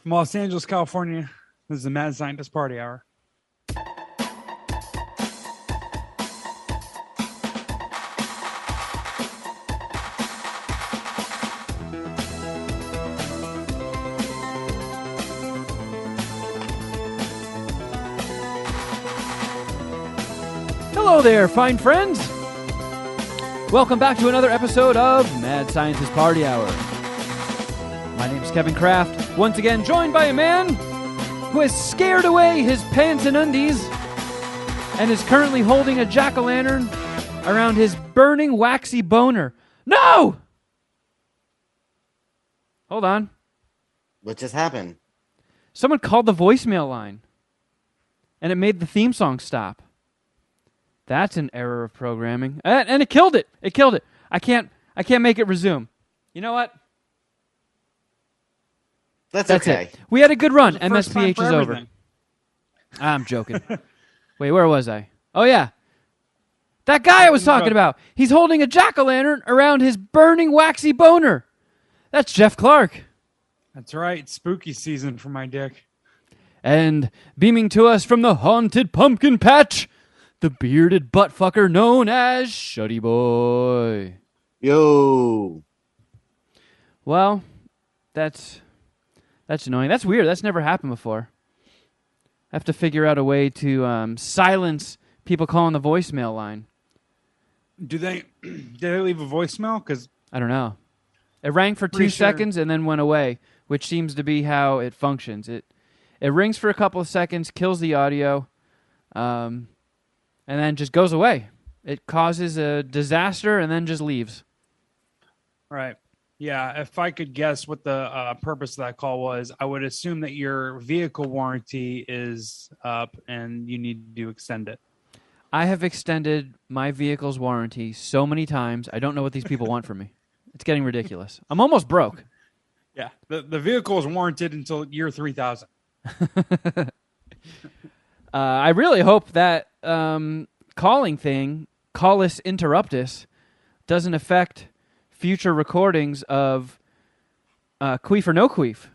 From Los Angeles, California, this is the Mad Scientist Party Hour. Hello there, fine friends. Welcome back to another episode of Mad Scientist Party Hour. My name is Kevin Kraft, once again joined by a man who has scared away his pants and undies and is currently holding a jack-o'-lantern around his burning waxy boner. No! Hold on. What just happened? Someone called the voicemail line, and it made the theme song stop. That's an error of programming. And it killed it. It killed it. I can't make it resume. You know what? That's okay. It. We had a good run. MSPH is over. I'm joking. Wait, where was I? Oh, yeah. That guy I was talking about. He's holding a jack-o'-lantern around his burning waxy boner. That's Jeff Clark. That's right. Spooky season for my dick. And beaming to us from the haunted pumpkin patch, the bearded buttfucker known as Shuddy Boy. Yo. Well, that's annoying. That's weird. That's never happened before. I have to figure out a way to silence people calling the voicemail line. Did they leave a voicemail? Because I don't know. It rang for 2 seconds and then went away, which seems to be how it functions. It rings for a couple of seconds, kills the audio, and then just goes away. It causes a disaster and then just leaves. Right. Yeah, if I could guess what the purpose of that call was, I would assume that your vehicle warranty is up and you need to extend it. I have extended my vehicle's warranty so many times, I don't know what these people want from me. It's getting ridiculous. I'm almost broke. Yeah, the vehicle is warranted until year 3000. I really hope that calling thing, call us interruptus, doesn't affect future recordings of Queef or No Queef,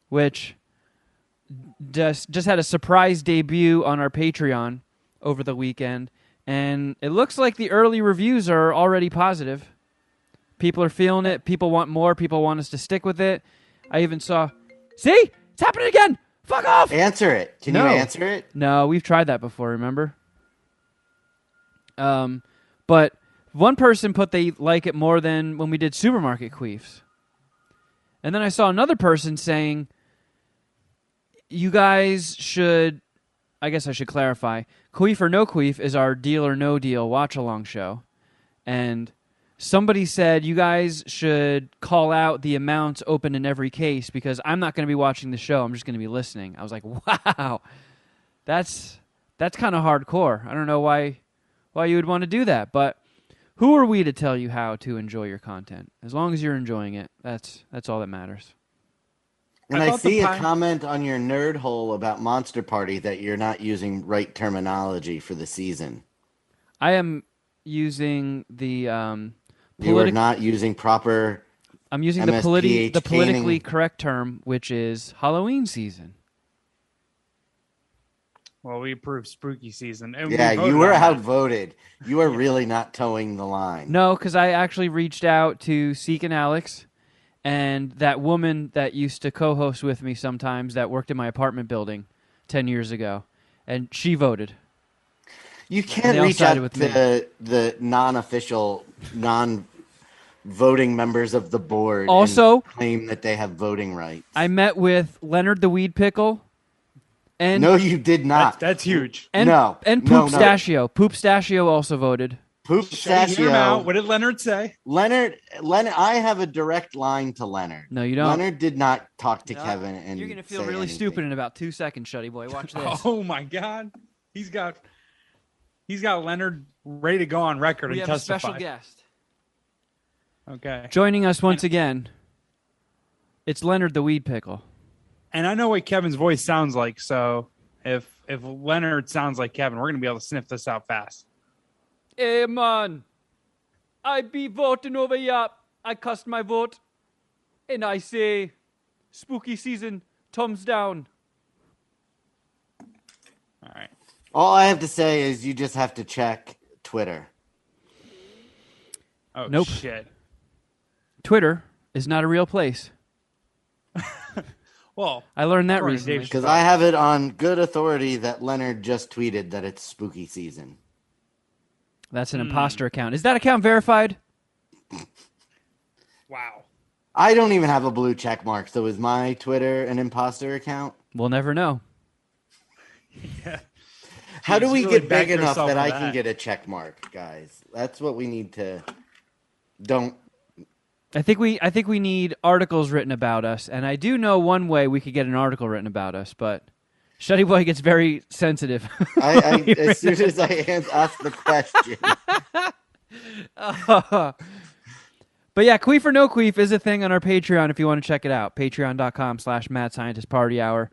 which just had a surprise debut on our Patreon over the weekend, and it looks like the early reviews are already positive. People are feeling it. People want more. People want us to stick with it. I even saw... See? It's happening again! Fuck off! Answer it. Can you answer it? No, we've tried that before, remember? But one person put they like it more than when we did Supermarket Queefs. And then I saw another person saying, you guys should... I guess I should clarify. Queef or No Queef is our Deal or No Deal watch-along show. And somebody said, you guys should call out the amounts open in every case because I'm not going to be watching the show. I'm just going to be listening. I was like, wow, that's kind of hardcore. I don't know why you would want to do that. But who are we to tell you how to enjoy your content? As long as you're enjoying it, that's all that matters. And I see a comment on your nerd hole about Monster Party that you're not using right terminology for the season. I am using the... You are not using proper... I'm using the politically correct term, which is Halloween season. Well, we approved spooky season. And yeah, you were outvoted. You are really not towing the line. No, because I actually reached out to Seek and Alex, and that woman that used to co-host with me sometimes that worked in my apartment building 10 years ago, and she voted. You can't reach out to the non-official, non-voting members of the board also, and claim that they have voting rights. I met with Leonard the Weed Pickle. And no, you did not. That's huge. And Poop Stachio. Poop Stachio also voted. Poop Stachio. What did Leonard say? Leonard. I have a direct line to Leonard. No, you don't. Leonard did not talk to Kevin. And you're going to feel really stupid in about 2 seconds, Shuddy Boy. Watch this. Oh, my God. He's got Leonard ready to go on record and testify. We have a special guest. Okay. Joining us once again, it's Leonard the Weed Pickle. And I know what Kevin's voice sounds like, so if Leonard sounds like Kevin, we're going to be able to sniff this out fast. Hey, man. I be voting over here. I cast my vote. And I say, spooky season Thumbs down. All right. All I have to say is you just have to check Twitter. Oh, Nope. shit. Twitter is not a real place. Well, I learned that according to recently. Dave Because I have it on good authority that Leonard just tweeted that it's spooky season. That's an imposter account. Is that account verified? Wow. I don't even have a blue check mark, so is my Twitter an imposter account? We'll never know. Yeah. How do Jeez, we really get back big enough yourself that with I that. can get a check mark, guys? That's what we need to. Don't. I think we need articles written about us, and I do know one way we could get an article written about us, but Shuddy Boy gets very sensitive. As soon as I ask the question. But yeah, Queef or No Queef is a thing on our Patreon if you want to check it out. Patreon.com/MadScientistPartyHour.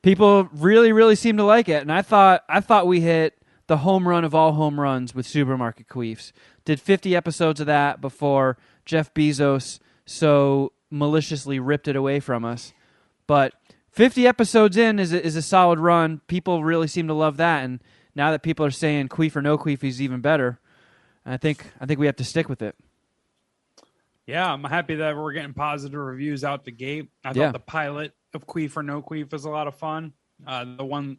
People really, really seem to like it, and I thought we hit the home run of all home runs with Supermarket Queefs. Did 50 episodes of that before Jeff Bezos so maliciously ripped it away from us. But 50 episodes in is a solid run. People really seem to love that, and now that people are saying Queef or No Queef is even better, I think we have to stick with it. Yeah, I'm happy that we're getting positive reviews out the gate. I thought the pilot of Queef or No Queef was a lot of fun. The one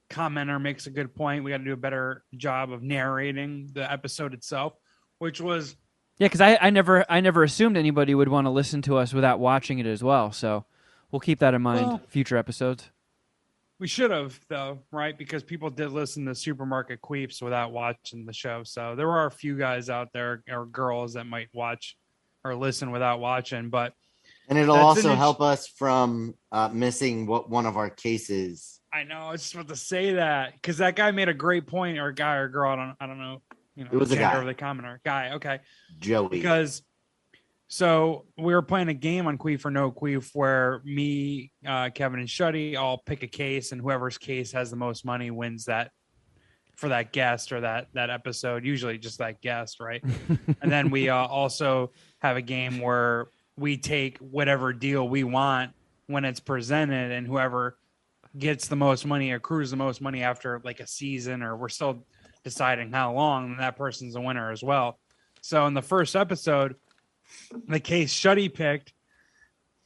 commenter makes a good point. We got to do a better job of narrating the episode itself, which was because I never assumed anybody would want to listen to us without watching it as well. So we'll keep that in mind. Future episodes. We should have, though, right? Because people did listen to Supermarket Queefs without watching the show. So there are a few guys out there or girls that might watch or listen without watching. And it'll also help us from missing one of our cases. I know. I was just about to say that because that guy made a great point, or guy or girl. I don't know. It was a guy. Of the commenter. Guy. Okay. Joey. Because so we were playing a game on Queef or No Queef where me, Kevin, and Shuddy all pick a case, and whoever's case has the most money wins that for that guest or that episode. Usually just that guest, right? And then we also have a game where we take whatever deal we want when it's presented, and whoever gets the most money, accrues the most money after like a season, or we're still deciding how long, and that person's a winner as well. So in the first episode, the case Shuddy picked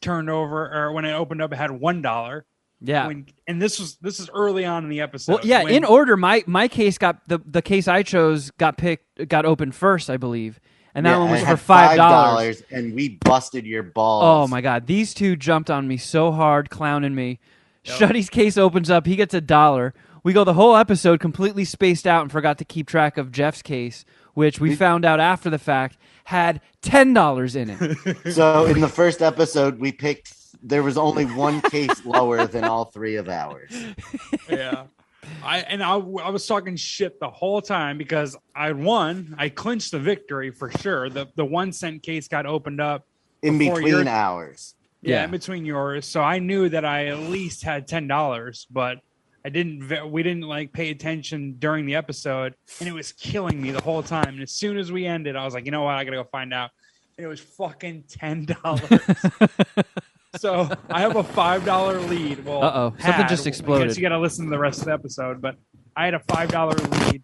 turned over, or when it opened up, it had $1. Yeah. And this is early on in the episode. Well, yeah, in order, my case got the case I chose got opened first, I believe. And that one was for $5. And we busted your balls. Oh my God. These two jumped on me so hard, clowning me. Yep. Shuddy's case opens up, he gets $1. We go the whole episode completely spaced out and forgot to keep track of Jeff's case, which we found out after the fact had $10 in it. So in the first episode, there was only one case lower than all three of ours. Yeah. I was talking shit the whole time because I won. I clinched the victory for sure. The 1 cent case got opened up in between ours. Yeah, in between yours. So I knew that I at least had $10, but we didn't like pay attention during the episode, and it was killing me the whole time. And as soon as we ended, I was like, you know what? I got to go find out. And it was fucking $10. So I have a $5 lead. Well, something just exploded. I guess you got to listen to the rest of the episode, but I had a $5 lead.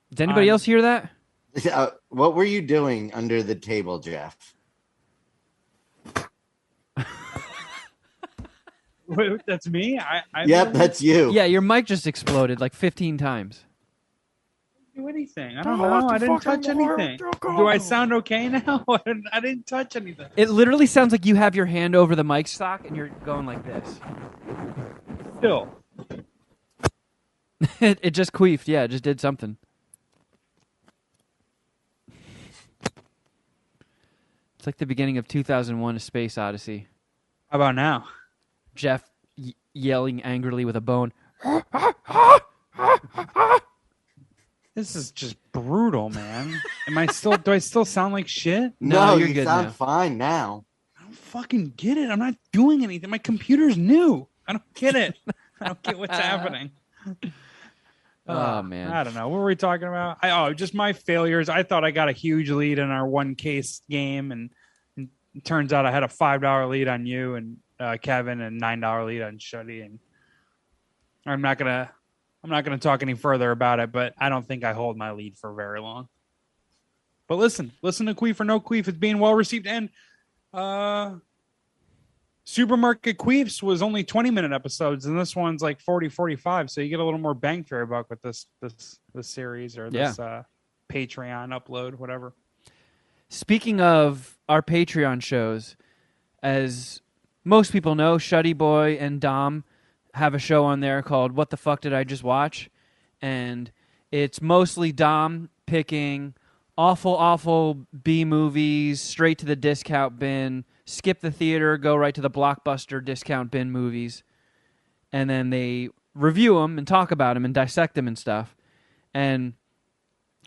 Did anybody else hear that? What were you doing under the table, Jeff? That's me? Yep, that's you. Yeah, your mic just exploded like 15 times. Do anything. I don't know. I didn't touch anything. Do I sound okay now? I didn't touch anything. It literally sounds like you have your hand over the mic stock and you're going like this. Still. It just queefed. Yeah, it just did something. It's like the beginning of 2001: A Space Odyssey. How about now? Jeff yelling angrily with a bone. This is just brutal, man. Do I still sound like shit? No, you're you good sound now. fine now. I don't fucking get it. I'm not doing anything. My computer's new. I don't get it. I don't get what's happening. Oh, man. I don't know. What were we talking about? Just my failures. I thought I got a huge lead in our 1 case game, and it turns out I had a $5 lead on you, and Kevin and $9 lead on Shuddy, and I'm not gonna talk any further about it. But I don't think I hold my lead for very long. But listen to Queef or No Queef. It's being well received, and Supermarket Queefs was only 20-minute episodes, and this one's like 40, 45. So you get a little more bang for your buck with this series or this Patreon upload, whatever. Speaking of our Patreon shows, as most people know, Shuddy Boy and Dom have a show on there called What the Fuck Did I Just Watch? And it's mostly Dom picking awful B movies straight to the discount bin, skip the theater, go right to the Blockbuster discount bin movies, and then they review them and talk about them and dissect them and stuff. And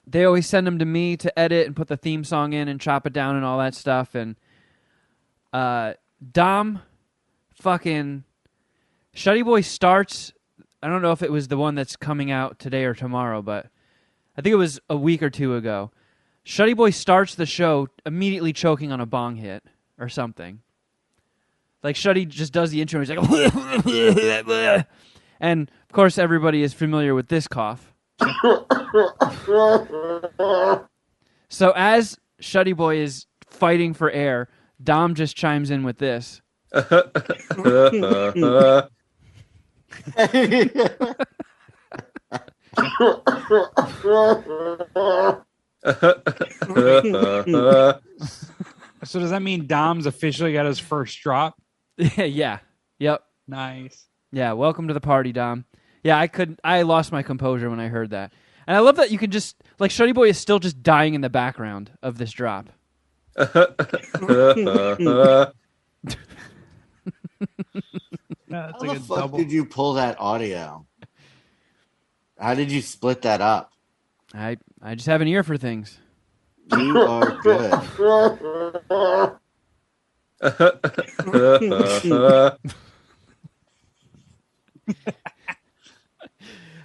they always send them to me to edit and put the theme song in and chop it down and all that stuff. And Dom fucking Shuddy Boy starts, I don't know if it was the one that's coming out today or tomorrow, but I think it was a week or two ago. Shuddy Boy starts the show immediately choking on a bong hit or something. Like Shuddy just does the intro and he's like, and of course everybody is familiar with this cough. So as Shuddy Boy is fighting for air, Dom just chimes in with this. So does that mean Dom's officially got his first drop? Yeah. Yep. Nice. Yeah, welcome to the party, Dom. Yeah, I lost my composure when I heard that. And I love that you can just, like, Shuddy Boy is still just dying in the background of this drop. How the fuck did you pull that audio? How did you split that up? I just have an ear for things. You are good. I don't know.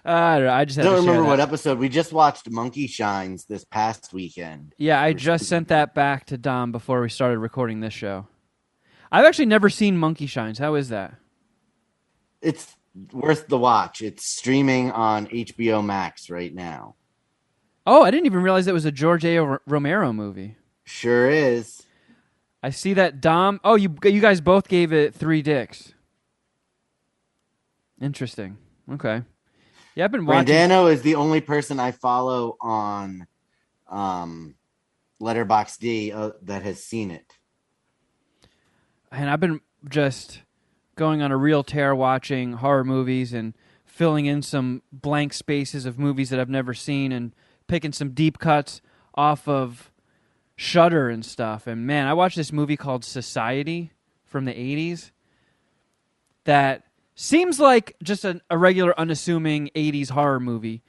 I just had don't to remember share what that. episode. We just watched Monkey Shines this past weekend. Yeah, I just sent that back to Dom before we started recording this show. I've actually never seen Monkey Shines. How is that? It's worth the watch. It's streaming on HBO Max right now. Oh, I didn't even realize it was a George A. Romero movie. Sure is. I see that Dom... Oh, you guys both gave it 3 dicks. Interesting. Okay. Yeah, I've been watching... Brandano is the only person I follow on Letterboxd that has seen it. And I've been just going on a real tear watching horror movies and filling in some blank spaces of movies that I've never seen and picking some deep cuts off of Shudder and stuff. And man, I watched this movie called Society from the 80s that seems like just a regular unassuming 80s horror movie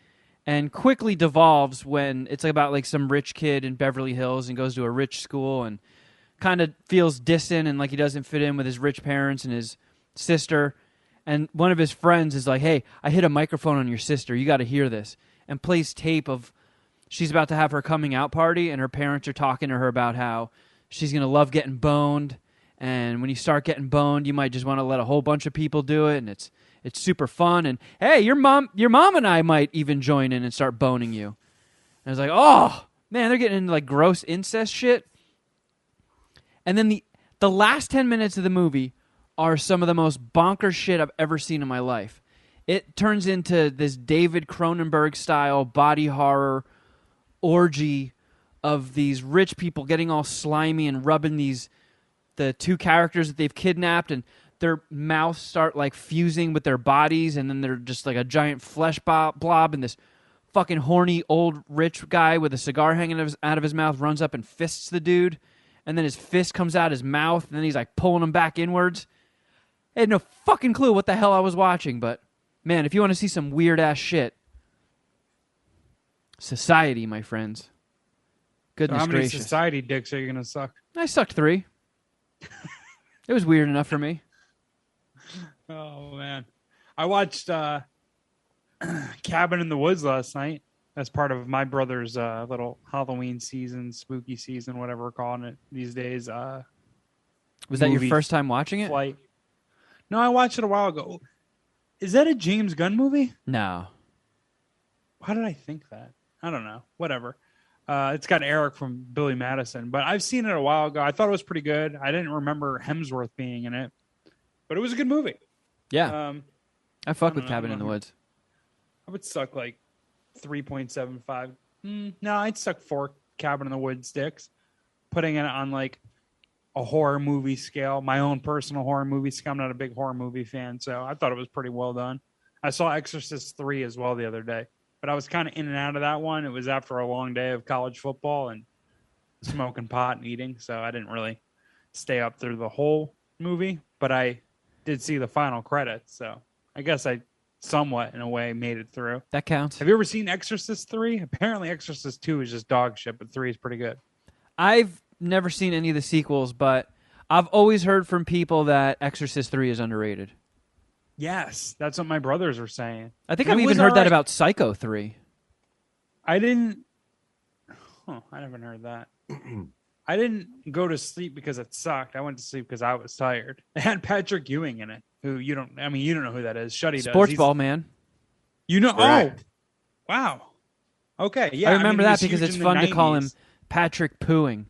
and quickly devolves when it's about like some rich kid in Beverly Hills and goes to a rich school and kind of feels distant and like he doesn't fit in with his rich parents and his sister. And one of his friends is like, hey, I hit a microphone on your sister. You got to hear this. And plays tape of she's about to have her coming out party and her parents are talking to her about how she's going to love getting boned. And when you start getting boned, you might just want to let a whole bunch of people do it. And it's super fun. And hey, your mom and I might even join in and start boning you. And I was like, oh, man, they're getting into like gross incest shit. And then the last 10 minutes of the movie are some of the most bonkers shit I've ever seen in my life. It turns into this David Cronenberg-style body horror orgy of these rich people getting all slimy and rubbing the 2 characters that they've kidnapped, and their mouths start like fusing with their bodies, and then they're just like a giant flesh blob, and this fucking horny old rich guy with a cigar hanging out of his mouth runs up and fists the dude, and then his fist comes out his mouth, and then he's like pulling him back inwards. I had no fucking clue what the hell I was watching, but man, if you want to see some weird-ass shit, Society, my friends. Goodness so how many gracious. Society dicks are you going to suck? I sucked 3. It was weird enough for me. Oh, man. I watched Cabin in the Woods last night as part of my brother's little Halloween season, spooky season, whatever we're calling it these days. Was that your first time watching it? Flight. No, I watched it a while ago. Is that a James Gunn movie? No. How did I think that? I don't know. Whatever. It's got Eric from Billy Madison, but I've seen it a while ago. I thought it was pretty good. I didn't remember Hemsworth being in it, but it was a good movie. Yeah. I fuck with Cabin in the Woods. I would suck like 3.75. No, I'd suck 4 Cabin in the Woods dicks. Putting it on like a horror movie scale, my own personal horror movie scale. I'm not a big horror movie fan, so I thought it was pretty well done. I saw Exorcist 3 as well the other day, but I was kind of in and out of that one. It was after a long day of college football and smoking pot and eating, so I didn't really stay up through the whole movie, but I did see the final credits, so I guess I somewhat, in a way, made it through. That counts. Have you ever seen Exorcist 3? Apparently Exorcist 2 is just dog shit, but 3 is pretty good. I've never seen any of the sequels, but I've always heard from people that Exorcist 3 is underrated. Yes, that's what my brothers were saying. I think I've even heard that about Psycho 3. I didn't... I haven't heard that. I didn't go to sleep because it sucked. I went to sleep because I was tired. It had Patrick Ewing in it, who you don't know who that is. Shuddy does. Sports ball man. You know? Correct. Oh, wow. Okay, yeah. I remember that because it's fun 90s. to call him Patrick Pooing.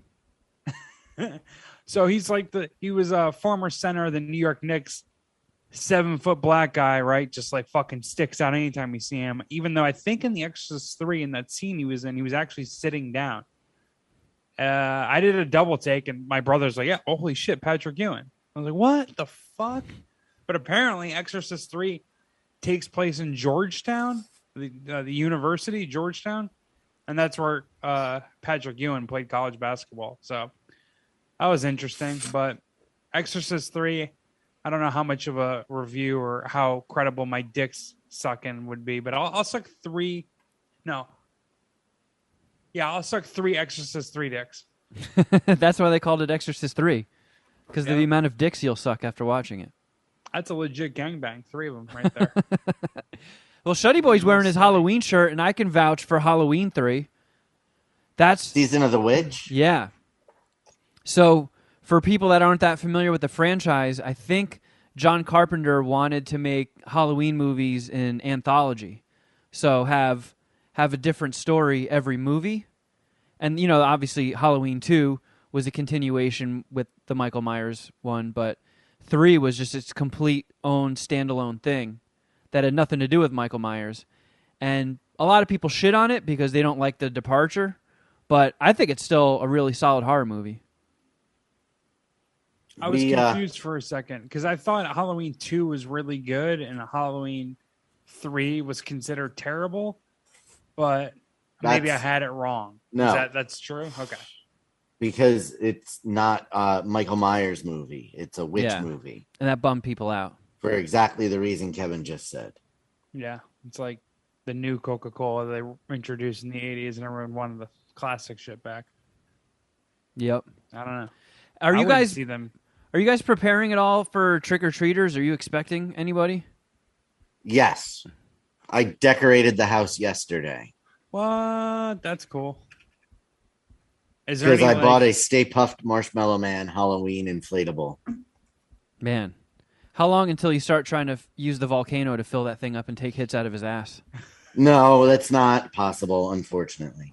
So he was a former center of the New York Knicks, 7-foot black guy, right? Just like fucking sticks out anytime you see him. Even though I think in The Exorcist 3, in that scene he was in, he was actually sitting down. I did a double take, and my brother's like, "Yeah, holy shit, Patrick Ewing." I was like, "What the fuck?" But apparently, Exorcist 3 takes place in Georgetown, the university, Georgetown, and that's where Patrick Ewing played college basketball. So that was interesting. But Exorcist 3, I don't know how much of a review or how credible my dick's sucking would be, but I'll suck 3. No. Yeah, I'll suck 3 Exorcist 3 dicks. That's why they called it Exorcist 3, because of the amount of dicks you'll suck after watching it. That's a legit gangbang. 3 of them right there. Well, Shuddy Boy's wearing his Halloween shirt, and I can vouch for Halloween 3. That's Season of the Witch? Yeah. So, for people that aren't that familiar with the franchise, I think John Carpenter wanted to make Halloween movies in anthology. So, have a different story every movie. And, obviously Halloween 2 was a continuation with the Michael Myers one, but 3 was just its complete own standalone thing that had nothing to do with Michael Myers. And a lot of people shit on it because they don't like the departure, but I think it's still a really solid horror movie. I was confused for a second because I thought Halloween 2 was really good and Halloween 3 was considered terrible. But maybe I had it wrong. No. That's true? Okay. Because it's not a Michael Myers movie. It's a witch movie. And that bummed people out. For exactly the reason Kevin just said. Yeah. It's like the new Coca-Cola they introduced in the 80s and everyone wanted the classic shit back. Yep. I don't know. Are you guys preparing at all for trick-or-treaters? Are you expecting anybody? Yes. I decorated the house yesterday. What? That's cool. Is there because I bought a Stay Puft Marshmallow Man Halloween inflatable. Man, how long until you start trying to use the volcano to fill that thing up and take hits out of his ass? No, that's not possible, unfortunately.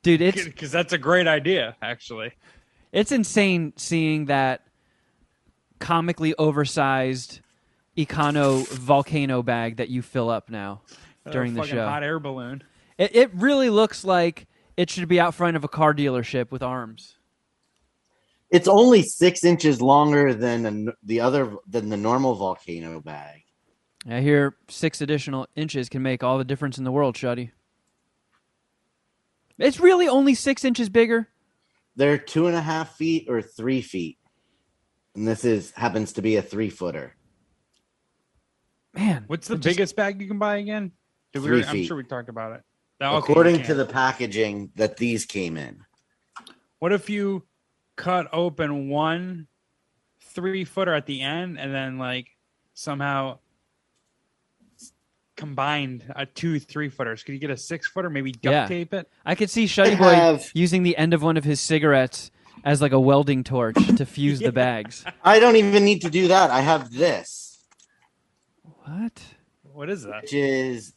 Dude, it's... Because that's a great idea, actually. It's insane seeing that comically oversized Econo volcano bag that you fill up now during the show. Hot air balloon. It really looks like it should be out front of a car dealership with arms. It's only 6 inches longer than the normal volcano bag. I hear 6 additional inches can make all the difference in the world, Shuddy. It's really only 6 inches bigger? They're 2.5 feet or 3 feet. And this happens to be a 3-footer. Man. What's the biggest bag you can buy again? 3 feet. I'm sure we talked about it. According to the packaging that these came in. What if you cut open one 3-footer at the end and then somehow combined 2 3-footers? Could you get a 6-footer? Maybe duct tape it? I could see Shuddy Boy using the end of one of his cigarettes as like a welding torch to fuse the bags. I don't even need to do that. I have this. What? What is that? Which is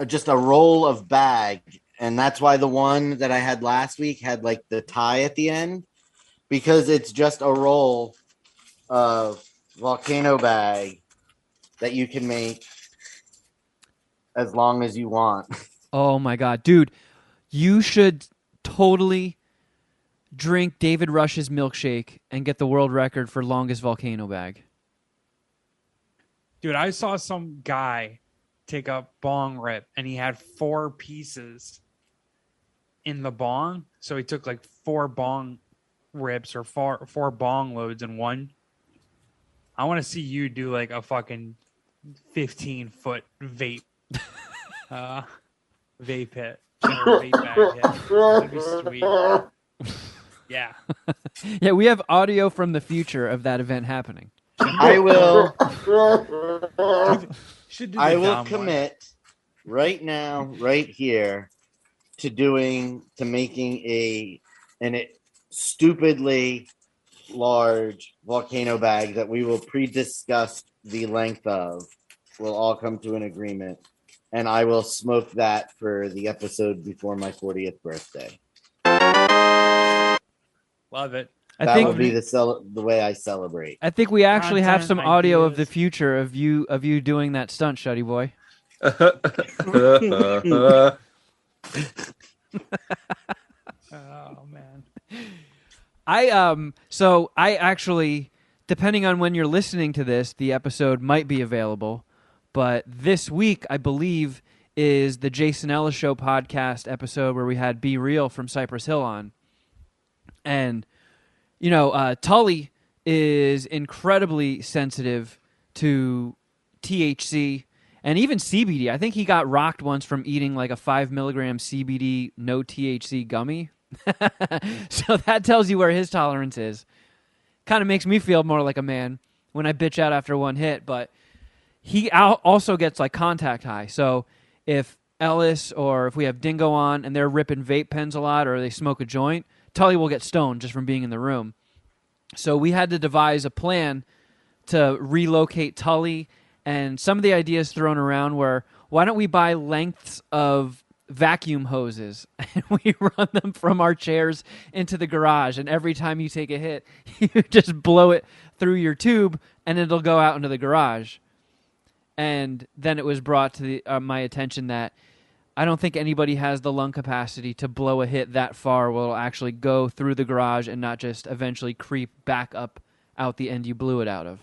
just a roll of bag. And that's why the one that I had last week had like the tie at the end, because it's just a roll of volcano bag that you can make as long as you want. Oh my god, dude, you should totally drink David Rush's milkshake and get the world record for longest volcano bag. Dude, I saw some guy take a bong rip and he had 4 pieces in the bong. So he took like 4 bong rips or four bong loads in one. I want to see you do like a fucking 15-foot vape vape hit or vape bag hit. That'd be sweet. Yeah. Yeah, we have audio from the future of that event happening. I will I commit right now, right here, to making an stupidly large volcano bag that we will pre-discuss the length of. We'll all come to an agreement, and I will smoke that for the episode before my 40th birthday. Love it. That will be the way I celebrate. I think we actually have some Content audio ideas. of the future of you doing that stunt, Shuddy Boy. Oh man. I actually, depending on when you're listening to this, the episode might be available. But this week, I believe, is the Jason Ellis Show podcast episode where we had Be Real from Cypress Hill on. And, you know, Tully is incredibly sensitive to THC and even CBD. I think he got rocked once from eating like a 5 milligram CBD no THC gummy. So that tells you where his tolerance is. Kind of makes me feel more like a man when I bitch out after one hit, but he also gets like contact high. So if Ellis or if we have Dingo on and they're ripping vape pens a lot or they smoke a joint, Tully will get stoned just from being in the room. So we had to devise a plan to relocate Tully, and some of the ideas thrown around were, why don't we buy lengths of vacuum hoses and we run them from our chairs into the garage, and every time you take a hit, you just blow it through your tube and it'll go out into the garage. And then it was brought to my attention that I don't think anybody has the lung capacity to blow a hit that far where it'll actually go through the garage and not just eventually creep back up out the end you blew it out of.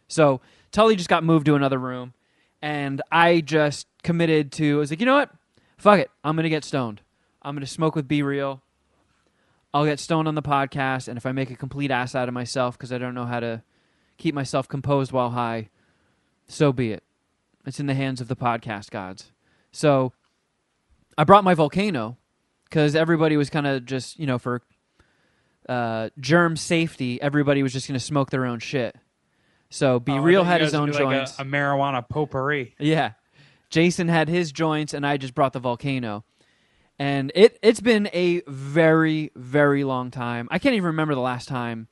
So Tully just got moved to another room, and I just committed to, I was like, you know what? Fuck it. I'm going to get stoned. I'm going to smoke with Be Real. I'll get stoned on the podcast, and if I make a complete ass out of myself because I don't know how to keep myself composed while high, so be it. It's in the hands of the podcast gods. So I brought my volcano because everybody was kind of just, you know, for germ safety, everybody was just going to smoke their own shit. So Be Real had his own joints. Like a marijuana potpourri. Yeah. Jason had his joints, and I just brought the volcano. And it's been a very, very long time. I can't even remember the last time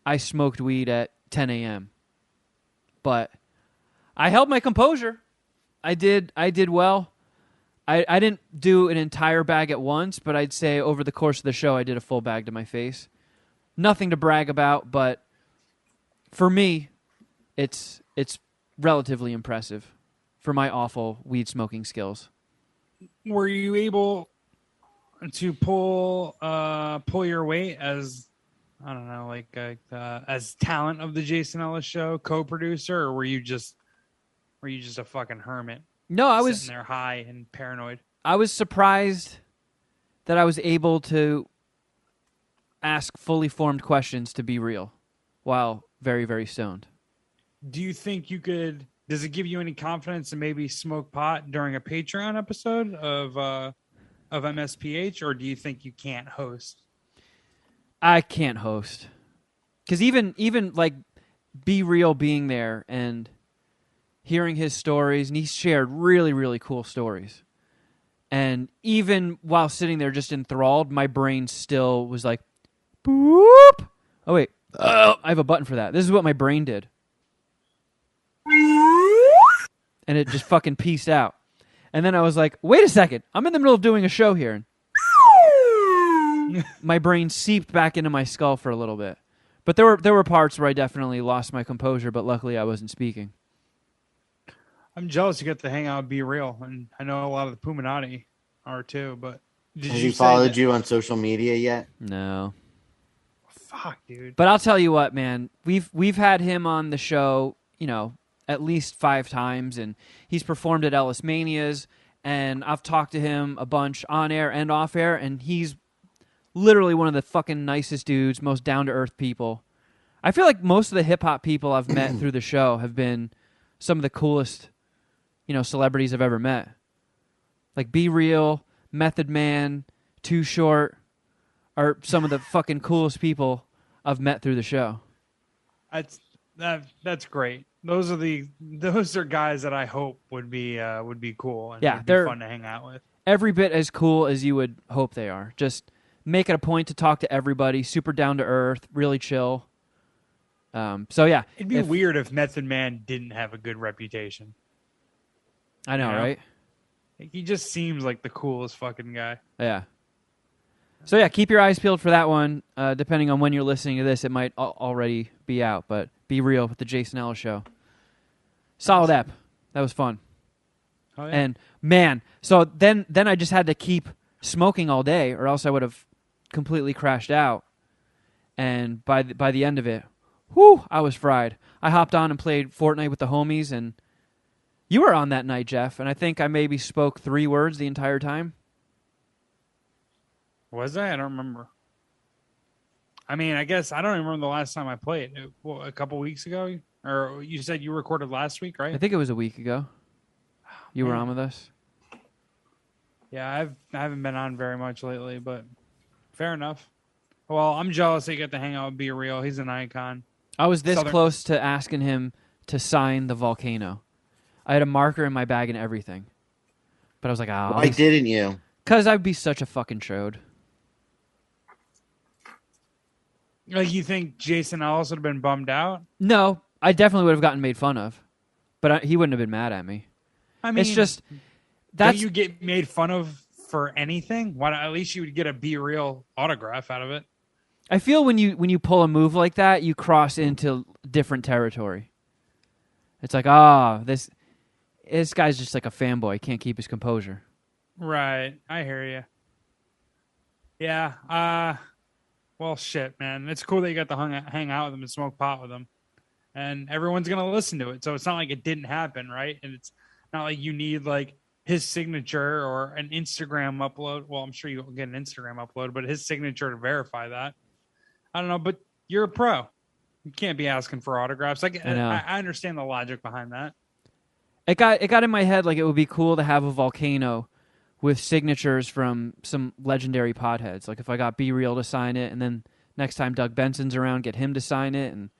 I smoked weed at 10 a.m. But I held my composure. I did well. I didn't do an entire bag at once, but I'd say over the course of the show, I did a full bag to my face. Nothing to brag about, but for me, it's relatively impressive for my awful weed smoking skills. Were you able to pull your weight as, I don't know, like as talent of the Jason Ellis Show, co-producer, or were you just a fucking hermit? No, I was sitting there high and paranoid. I was surprised that I was able to ask fully formed questions to Be Real while very, very stoned. Do you think you could? Does it give you any confidence to maybe smoke pot during a Patreon episode of MSPH, or do you think you can't host? I can't host because even like Be Real being there and hearing his stories, and he shared really, really cool stories. And even while sitting there just enthralled, my brain still was like, boop. Oh, wait. I have a button for that. This is what my brain did. and it just fucking peaced out. And then I was like, wait a second, I'm in the middle of doing a show here. And my brain seeped back into my skull for a little bit. But there were parts where I definitely lost my composure, but luckily I wasn't speaking. I'm jealous you get to hang out and be real, and I know a lot of the Puminati are too. But did Has you he say followed that- you on social media yet? No. Fuck, dude. But I'll tell you what, man. We've had him on the show, at least 5 times, and he's performed at Ellis Manias, and I've talked to him a bunch on air and off air, and he's literally one of the fucking nicest dudes, most down-to-earth people. I feel like most of the hip-hop people I've met through the show have been some of the coolest, celebrities I've ever met. Like Be Real, Method Man, Too Short are some of the fucking coolest people I've met through the show. That's great. Those are guys that I hope would be cool and would be they're fun to hang out with. Every bit as cool as you would hope they are. Just make it a point to talk to everybody. Super down to earth, really chill. So yeah, It'd be weird if Method Man didn't have a good reputation. I know, right? He just seems like the coolest fucking guy. Yeah. So yeah, keep your eyes peeled for that one. Depending on when you're listening to this, it might already be out. But Be Real with the Jason Ellis Show. Solid app. That was fun. Oh, yeah. And man, so then I just had to keep smoking all day, or else I would have completely crashed out. And by the end of it, I was fried. I hopped on and played Fortnite with the homies, and you were on that night, Jeff. And I think I maybe spoke 3 words the entire time. Was I? I don't remember. I mean, I guess I don't even remember the last time I played. A couple weeks ago? Or you said you recorded last week, right? I think it was a week ago. You were on with us? Yeah, I haven't been on very much lately, but fair enough. Well, I'm jealous that you get to hang out with Be Real. He's an icon. I was this close to asking him to sign the Volcano. I had a marker in my bag and everything. But I was like, why didn't you? Because I'd be such a fucking chode. Like, you think Jason Ellis would have been bummed out? No, I definitely would have gotten made fun of. But he wouldn't have been mad at me. I mean, it's just... Don't you get made fun of for anything? Why? At least you would get a Be Real autograph out of it. I feel when you pull a move like that, you cross into different territory. It's like, this guy's just like a fanboy. Can't keep his composure. Right. I hear you. Yeah. Well, shit, man. It's cool that you got to hang out with him and smoke pot with him. And everyone's going to listen to it. So it's not like it didn't happen, right? And it's not like you need, like, his signature or an Instagram upload. Well, I'm sure you'll get an Instagram upload, but his signature to verify that. I don't know, but you're a pro. You can't be asking for autographs. I understand the logic behind that. It got in my head like it would be cool to have a Volcano with signatures from some legendary potheads. Like if I got Be Real to sign it, and then next time Doug Benson's around, get him to sign it. And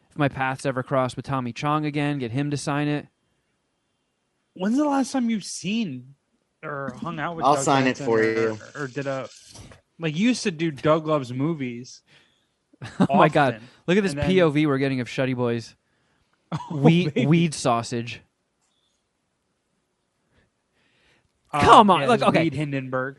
if my paths ever cross with Tommy Chong again, get him to sign it. When's the last time you've seen or hung out with I'll Doug sign Benson it for you. Or did you used to do Doug Loves Movies. Oh my God. Look at this then, POV we're getting of Shuddy Boys. Weed sausage. Come on. Look, okay. Weed Hindenburg.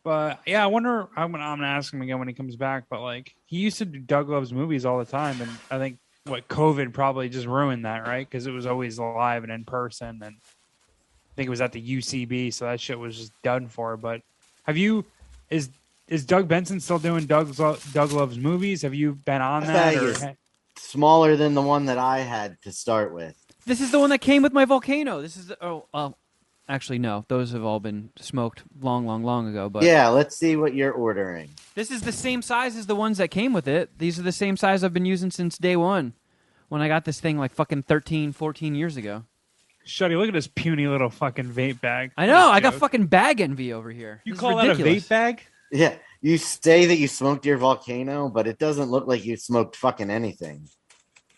But yeah, I wonder. I'm gonna ask him again when he comes back. But like, he used to do Doug Loves Movies all the time, and I think COVID probably just ruined that, right? Because it was always live and in person, and I think it was at the UCB, so that shit was just done for. But is Doug Benson still doing Doug Loves Movies? Have you been on that? Or... Smaller than the one that I had to start with. This is the one that came with my Volcano. This is actually no, those have all been smoked long ago. But yeah, let's see what you're ordering. This is the same size as the ones that came with it. These are the same size I've been using since day one, when I got this thing like fucking 13, 14 years ago. Shuddy, look at this puny little fucking vape bag. I know, I got fucking bag envy over here. You call that a vape bag? Yeah, you say that you smoked your Volcano, but it doesn't look like you smoked fucking anything.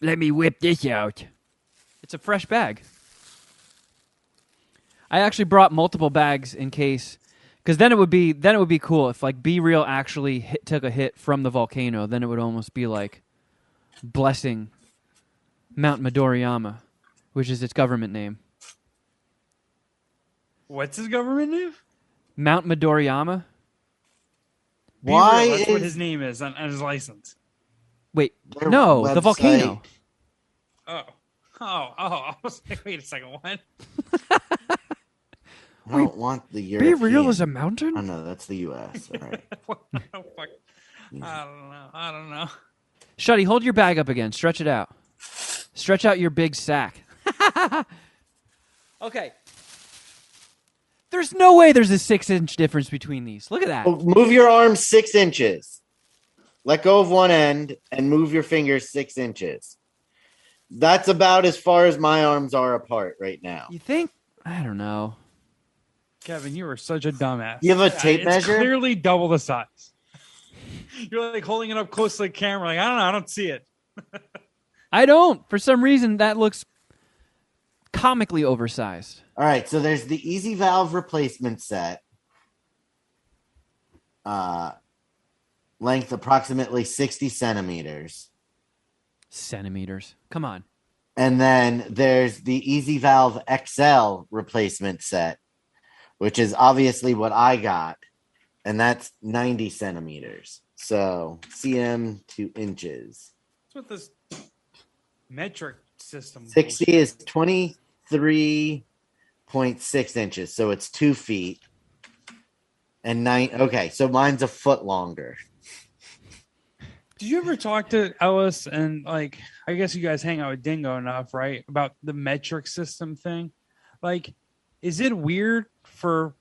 Let me whip this out. It's a fresh bag. I actually brought multiple bags in case, Because then it would be cool if like Be Real actually took a hit from the volcano. Then it would almost be like blessing Mount Midoriyama, which is its government name. What's his government name? Mount Midoriyama. Why That's what his name is on his license. Wait, Their no, the website- volcano. Oh. I was like, wait a second, what? I don't want the European. Be Real is a mountain? Oh no, that's the U.S. All right. What the fuck? I don't know. Shuddy, hold your bag up again. Stretch it out. Stretch out your big sack. Okay. There's no way there's a 6-inch difference between these. Look at that. Oh, move your arm 6 inches. Let go of one end and move your fingers 6 inches. That's about as far as my arms are apart right now. You think? I don't know. Kevin, you are such a dumbass. You have a tape it's measure? Clearly double the size. You're like holding it up close to the camera. Like, I don't know. I don't see it. I don't. For some reason, that looks comically oversized. All right, so there's the easy valve replacement set. Length approximately 60 centimeters. Centimeters. Come on. And then there's the Easy Valve XL replacement set, which is obviously what I got. And that's 90 centimeters. So cm to inches. That's what this metric system 60 is 23.6 inches. So it's 2 feet. And 9. Okay, so mine's a foot longer. Did you ever talk to Ellis and like I guess you guys hang out with Dingo enough, right? About the metric system thing? Like, is it weird for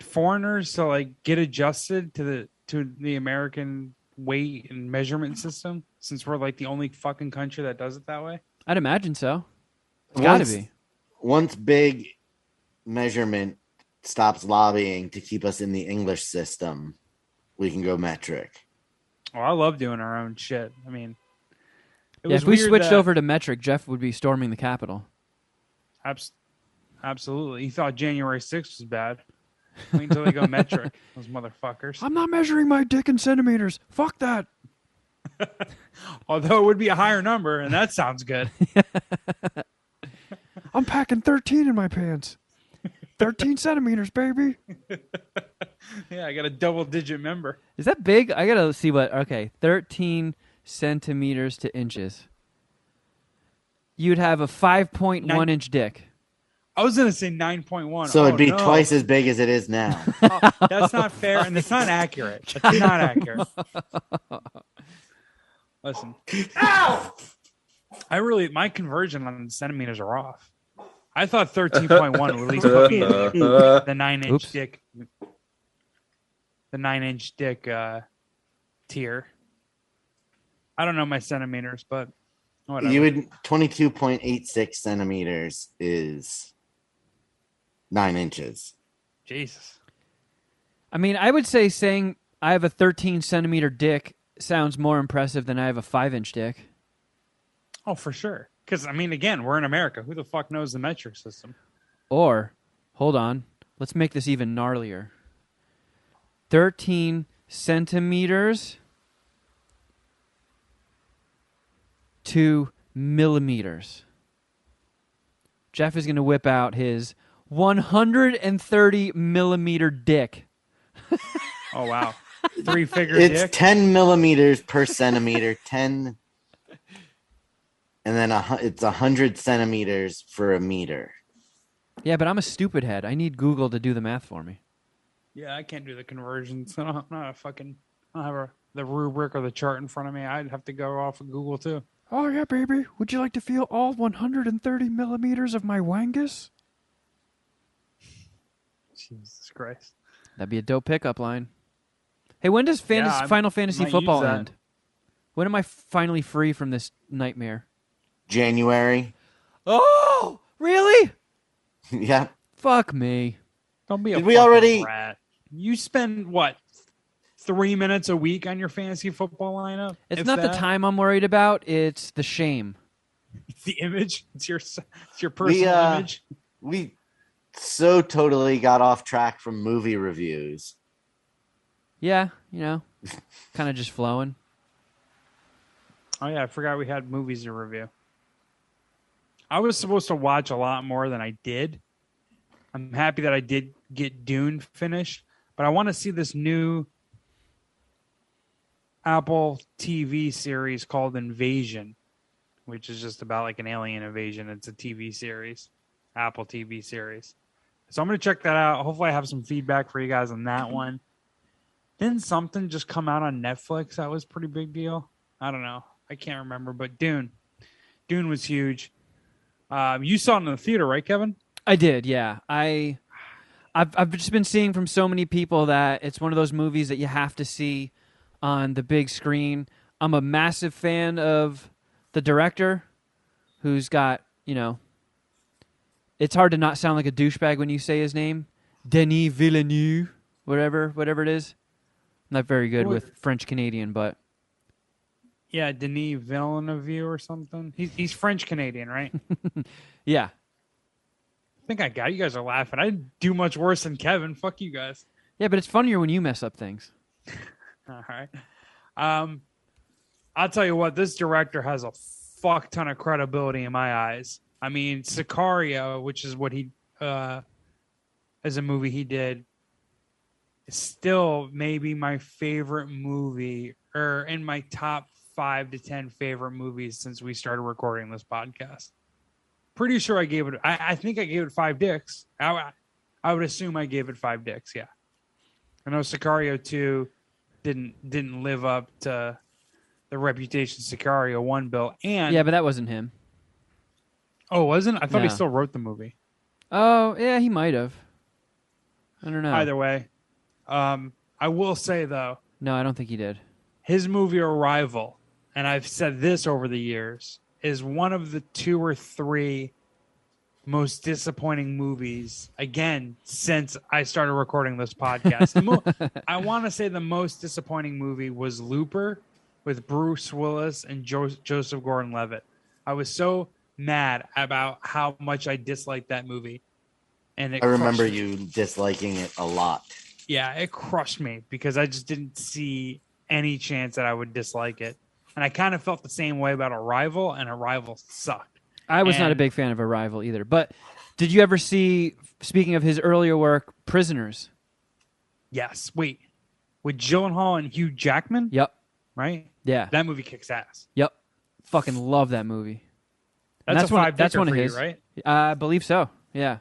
foreigners to like get adjusted to the American weight and measurement system since we're like the only fucking country that does it that way? I'd imagine so. It's gotta be. Once big measurement stops lobbying to keep us in the English system, we can go metric. Oh, I love doing our own shit. I mean, If we switched over to metric, Jeff would be storming the Capitol. Absolutely. He thought January 6th was bad. Wait until they go metric, those motherfuckers. I'm not measuring my dick in centimeters. Fuck that. Although it would be a higher number, and that sounds good. I'm packing 13 in my pants. 13 centimeters, baby. Yeah, I got a double-digit member. Is that big? I gotta see what. Okay, 13 centimeters to inches. You'd have a 5.1 inch dick. I was going to say 9.1. So it'd be twice as big as it is now. Oh, that's not fair, and it's not accurate. That's not accurate. Listen. Ow! My conversion on centimeters are off. I thought 13.1 would at least put me in the 9-inch dick. The 9-inch dick tier. I don't know my centimeters, but whatever. You would 22.86 centimeters is 9 inches. Jesus. I mean, I would say saying I have a 13 centimeter dick sounds more impressive than I have a 5-inch dick. Oh, for sure. Because, I mean, again, we're in America. Who the fuck knows the metric system? Or, hold on, let's make this even gnarlier. 13 centimeters to millimeters. Jeff is going to whip out his 130 millimeter dick. Oh, wow. 3-figure It's dick? 10 millimeters per centimeter, 10, and then it's 100 centimeters for a meter. Yeah, but I'm a stupid head. I need Google to do the math for me. Yeah, I can't do the conversions. I don't have the rubric or the chart in front of me. I'd have to go off of Google, too. Oh, yeah, baby. Would you like to feel all 130 millimeters of my wangus? Jesus Christ. That'd be a dope pickup line. Hey, when does Final Fantasy might football use that. end? When am I finally free from this nightmare? January. Oh, really? Yeah. Fuck me. Don't be a Did we fucking already- rat. You spend, what, 3 minutes a week on your fantasy football lineup? It's If not the that? time I'm worried about. It's the shame. It's the image. It's your personal image. We so totally got off track from movie reviews. Yeah, kind of just flowing. Oh yeah, I forgot we had movies to review. I was supposed to watch a lot more than I did. I'm happy that I did get Dune finished, but I want to see this new Apple TV series called Invasion, which is just about like an alien invasion. It's a TV series, Apple TV series. So I'm going to check that out. Hopefully I have some feedback for you guys on that one. Didn't something just come out on Netflix that was a pretty big deal? I don't know. I can't remember, but Dune was huge. You saw it in the theater, right, Kevin? I did, yeah. I've just been seeing from so many people that it's one of those movies that you have to see on the big screen. I'm a massive fan of the director, who's got, it's hard to not sound like a douchebag when you say his name. Denis Villeneuve, whatever it is. I'm not very good with French Canadian, but yeah, Denis Villeneuve or something. He's French Canadian, right? yeah. I think I got you guys are laughing. I didn't do much worse than Kevin. Fuck you guys. Yeah, but it's funnier when you mess up things. All right. I'll tell you what, this director has a fuck ton of credibility in my eyes. I mean, Sicario, which is what he as a movie he did, is still maybe my favorite movie, or in my top 5 to 10 favorite movies since we started recording this podcast. Pretty sure I gave it. I think I gave it 5 dicks. I would assume I gave it 5 dicks. Yeah, I know Sicario 2 didn't live up to the reputation Sicario 1 built. And yeah, but that wasn't him. Oh, wasn't? I thought he No. still wrote the movie. Oh, yeah, he might have. I don't know. Either way, I will say though, No, I don't think he did. his movie Arrival, and I've said this over the years, is one of the 2 or 3 most disappointing movies, again, since I started recording this podcast. I want to say the most disappointing movie was Looper with Bruce Willis and Joseph Gordon-Levitt. I was so mad about how much I disliked that movie. And I remember you disliking it a lot. Yeah, it crushed me because I just didn't see any chance that I would dislike it. And I kind of felt the same way about Arrival, and Arrival sucked. I was not a big fan of Arrival either. But did you ever see, speaking of his earlier work, Prisoners? Yes. Wait. With Gyllenhaal and Hugh Jackman? Yep. Right? Yeah. That movie kicks ass. Yep. Fucking love that movie. That's one of his, right? I believe so. Yeah.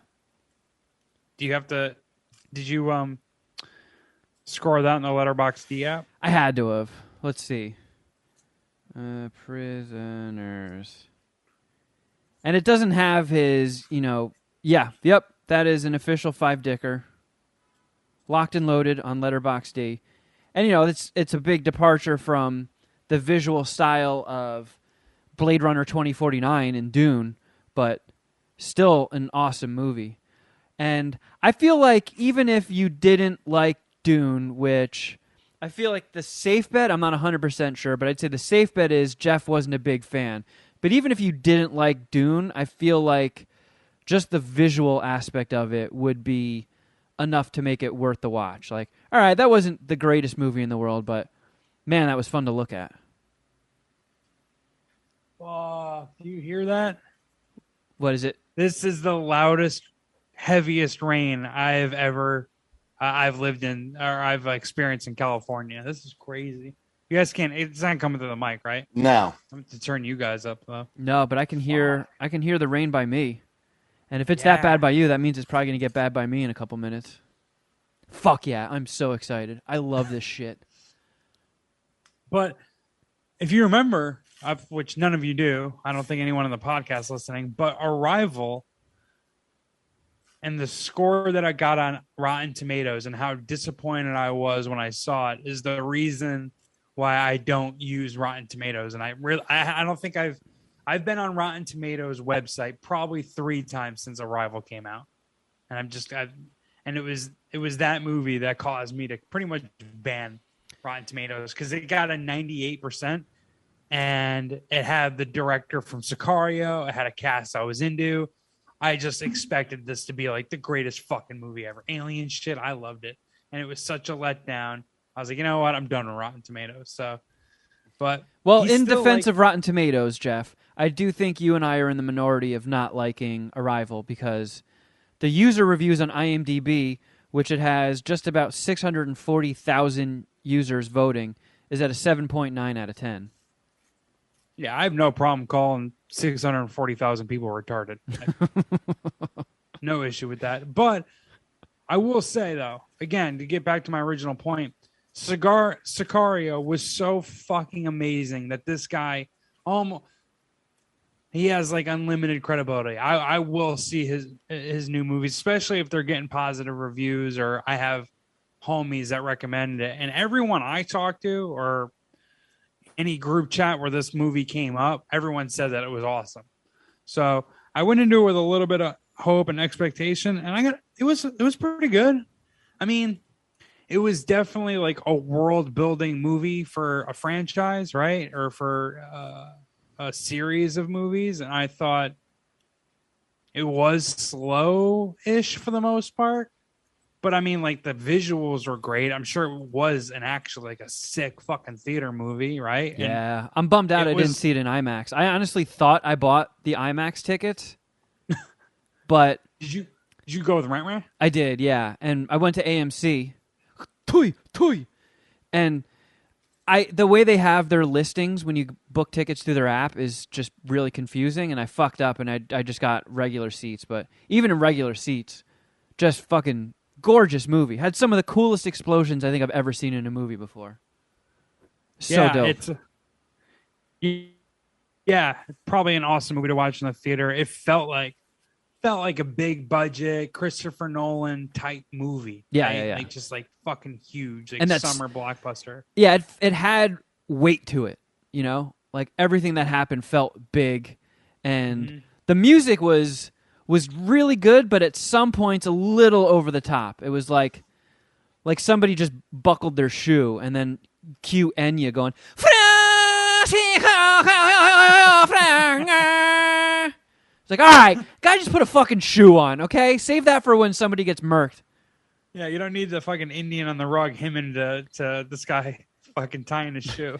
Do you have to? Did you score that in the Letterboxd app? I had to have. Let's see. Prisoners. And it doesn't have his, yep, that is an official 5-dicker. Locked and loaded on Letterboxd. And, it's a big departure from the visual style of Blade Runner 2049 and Dune, but still an awesome movie. And I feel like even if you didn't like Dune, which I feel like the safe bet, I'm not 100% sure, but I'd say the safe bet is Jeff wasn't a big fan. But even if you didn't like Dune, I feel like just the visual aspect of it would be enough to make it worth the watch. Like, all right, that wasn't the greatest movie in the world, but man, that was fun to look at. Do you hear that? What is it? This is the loudest, heaviest rain I've ever I've lived in, or I've experienced in California. This is crazy. You guys can't. It's not coming through the mic, right? No. I'm to turn you guys up though. No, but I can hear the rain by me. And if it's that bad by you, that means it's probably going to get bad by me in a couple minutes. Fuck yeah, I'm so excited. I love this shit. But if you remember, which none of you do, I don't think anyone on the podcast listening, but Arrival and the score that I got on Rotten Tomatoes and how disappointed I was when I saw it is the reason why I don't use Rotten Tomatoes. And I don't think I've been on Rotten Tomatoes website probably 3 times since Arrival came out. And it was that movie that caused me to pretty much ban Rotten Tomatoes because it got a 98% and it had the director from Sicario. It had a cast I was into. I just expected this to be like the greatest fucking movie ever. Alien shit, I loved it. And it was such a letdown. I was like, you know what? I'm done with Rotten Tomatoes. So, but Well, he's in still, defense like, of Rotten Tomatoes, Jeff, I do think you and I are in the minority of not liking Arrival because the user reviews on IMDb, which it has just about 640,000 users voting, is at a 7.9 out of 10. yeah, I have no problem calling 640,000 people retarded. No issue with that. But I will say, though, again, to get back to my original point, Sicario was so fucking amazing that this guy almost he has like unlimited credibility. I will see his new movies, especially if they're getting positive reviews or I have homies that recommended it. And everyone I talk to or any group chat where this movie came up, everyone said that it was awesome. So I went into it with a little bit of hope and expectation, and it was pretty good. I mean, it was definitely like a world building movie for a franchise, right? Or for a series of movies. And I thought it was slow-ish for the most part. But I mean, like the visuals were great. I'm sure it was an actually like a sick fucking theater movie, right? Yeah, and I'm bummed out I didn't see it in IMAX. I honestly thought I bought the IMAX tickets, but did you go with Rent? I did, yeah. And I went to AMC, toy, and the way they have their listings when you book tickets through their app is just really confusing, and I fucked up and I just got regular seats. But even in regular seats, just fucking gorgeous movie. Had some of the coolest explosions I think I've ever seen in a movie before. So dope. Yeah, probably an awesome movie to watch in the theater. It felt like a big budget Christopher Nolan type movie. Yeah, right? yeah. Like just like fucking huge, like and that's, summer blockbuster. Yeah, it had weight to it, you know? Like everything that happened felt big, and the music was really good, but at some points a little over the top. It was like somebody just buckled their shoe and then cue Enya going, it's like, all right, guy just put a fucking shoe on, okay? Save that for when somebody gets murked. Yeah, you don't need the fucking Indian on the rug him into this guy fucking tying his shoe.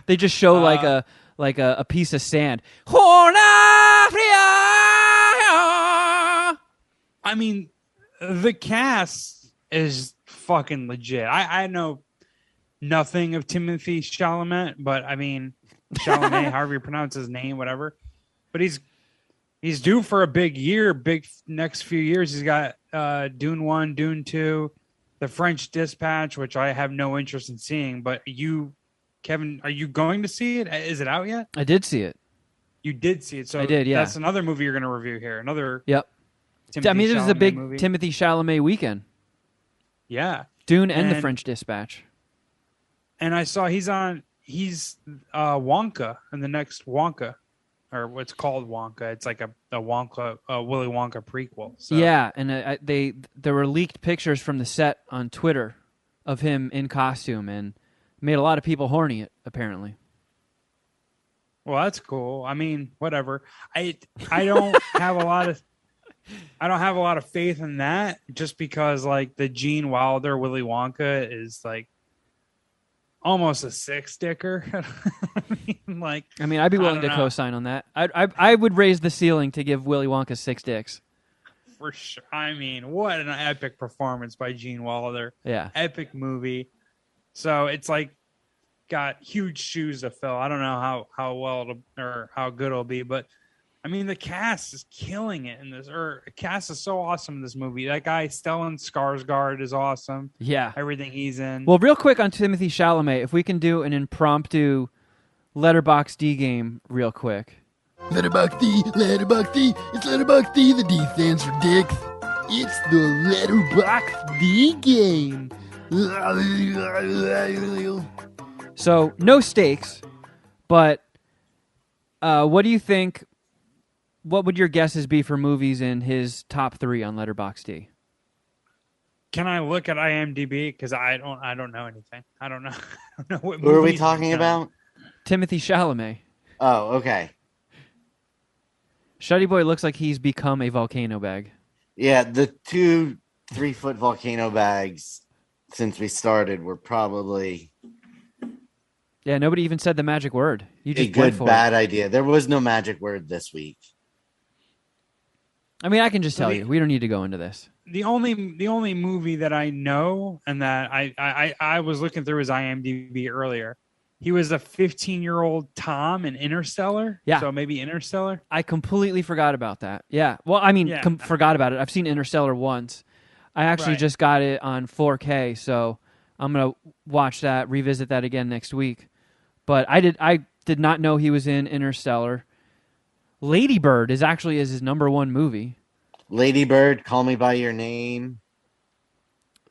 They just show like a piece of sand. I mean, the cast is fucking legit. I know nothing of Timothy Chalamet, but I mean Chalamet, however you pronounce his name, whatever. But he's due for a big year, big next few years. He's got Dune 1, Dune 2, The French Dispatch, which I have no interest in seeing. But you, Kevin, are you going to see it? Is it out yet? I did see it. You did see it. So I did, yeah. That's another movie you're going to review here. Another. Yep. Timothy this is a big movie. Timothy Chalamet weekend. Yeah. Dune and The French Dispatch. And I saw he's Wonka in the next Wonka, or what's called Wonka. It's like a Wonka, Willy Wonka prequel. So. Yeah, and there were leaked pictures from the set on Twitter of him in costume, and made a lot of people horny. Apparently. Well, that's cool. I mean, whatever. I don't have a lot of faith in that, just because like the Gene Wilder Willy Wonka is like almost a six sticker. I mean, I'd be willing to co-sign on that. I would raise the ceiling to give Willy Wonka 6 dicks. For sure. I mean, what an epic performance by Gene Wilder. Yeah. Epic movie. So it's like got huge shoes to fill. I don't know how well or how good it'll be, but I mean, the cast is killing it in this. The cast is so awesome in this movie. That guy, Stellan Skarsgård, is awesome. Yeah. Everything he's in. Well, real quick on Timothy Chalamet, if we can do an impromptu Letterboxd D game real quick. Letterboxd D, it's Letterboxd D. The D stands for dicks. It's the Letterboxd D game. So, no stakes, but what do you think? What would your guesses be for movies in his top 3 on Letterboxd D? Can I look at IMDb? Because I don't know anything. I don't know. What Who are we talking about? Timothy Chalamet. Oh, okay. Shuddy Boy looks like he's become a volcano bag. Yeah, the 2 3-foot volcano bags since we started were probably Yeah, nobody even said the magic word. You a just went good for bad it. idea. There was no magic word this week. I mean, I can just tell you. We don't need to go into this. The only movie that I know and that I was looking through his IMDb earlier. He was a 15-year-old Tom in Interstellar. Yeah. So maybe Interstellar. I completely forgot about that. Yeah. Well, I mean, Yeah. forgot about it. I've seen Interstellar once. I actually Right. just got it on 4K, so I'm going to watch that, revisit that again next week. But I did not know he was in Interstellar. Lady Bird is his number one movie. Lady Bird, Call Me by Your Name.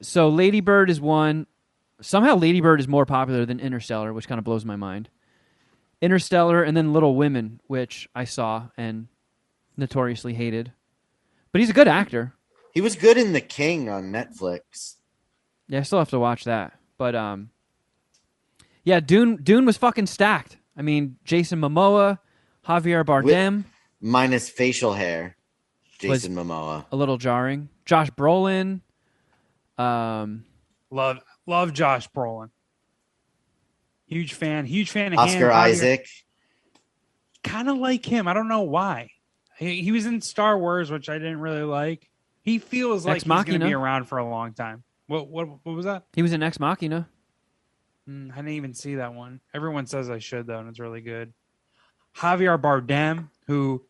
So Lady Bird is one. Somehow Lady Bird is more popular than Interstellar, which kind of blows my mind. Interstellar and then Little Women, which I saw and notoriously hated. But he's a good actor. He was good in The King on Netflix. Yeah, I still have to watch that. But yeah, Dune was fucking stacked. I mean, Jason Momoa, Javier Bardem, Minus facial hair. Jason Momoa. a little jarring. Josh Brolin. Love Josh Brolin. Huge fan of Oscar him. Isaac. Kind of like him. I don't know why. He was in Star Wars, which I didn't really like. He feels like Ex he's going to Machina. be around for a long time. What was that? He was in Ex Machina. I didn't even see that one. Everyone says I should though, and it's really good. Javier Bardem, who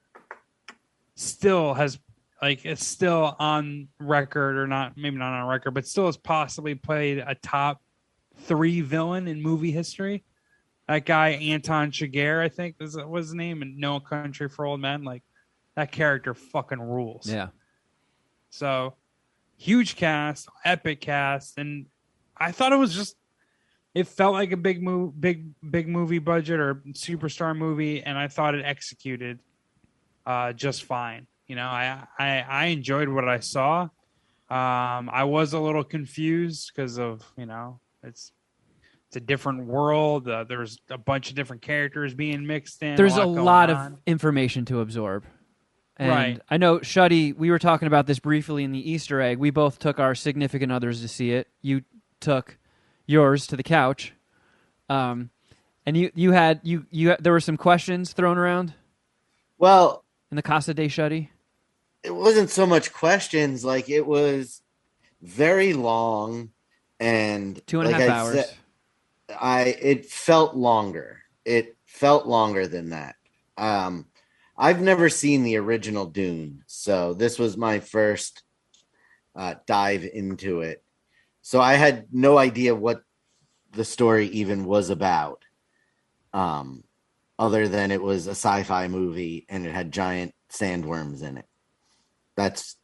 still has it's still on record, or not, maybe not on record, but still has possibly played a top 3 villain in movie history. That guy Anton Chigurh, I think was his name, in No Country for Old Men. Like, that character fucking rules. Yeah. So huge cast, epic cast, and I thought it felt like a big movie budget or superstar movie, and I thought it executed just fine. You know, I enjoyed what I saw. I was a little confused because of, it's a different world. There's a bunch of different characters being mixed in. There's a lot going of information to absorb. And Right. I know, Shuddy, we were talking about this briefly in the Easter egg. We both took our significant others to see it. You took yours to the couch. And you had there were some questions thrown around Well, in the Casa de Shuddy. it wasn't so much questions. Like, it was very long, and 2.5 hours. It felt longer. It felt longer than that. I've never seen the original Dune, so this was my first dive into it. So I had no idea what the story even was about, other than it was a sci-fi movie and it had giant sandworms in it. That's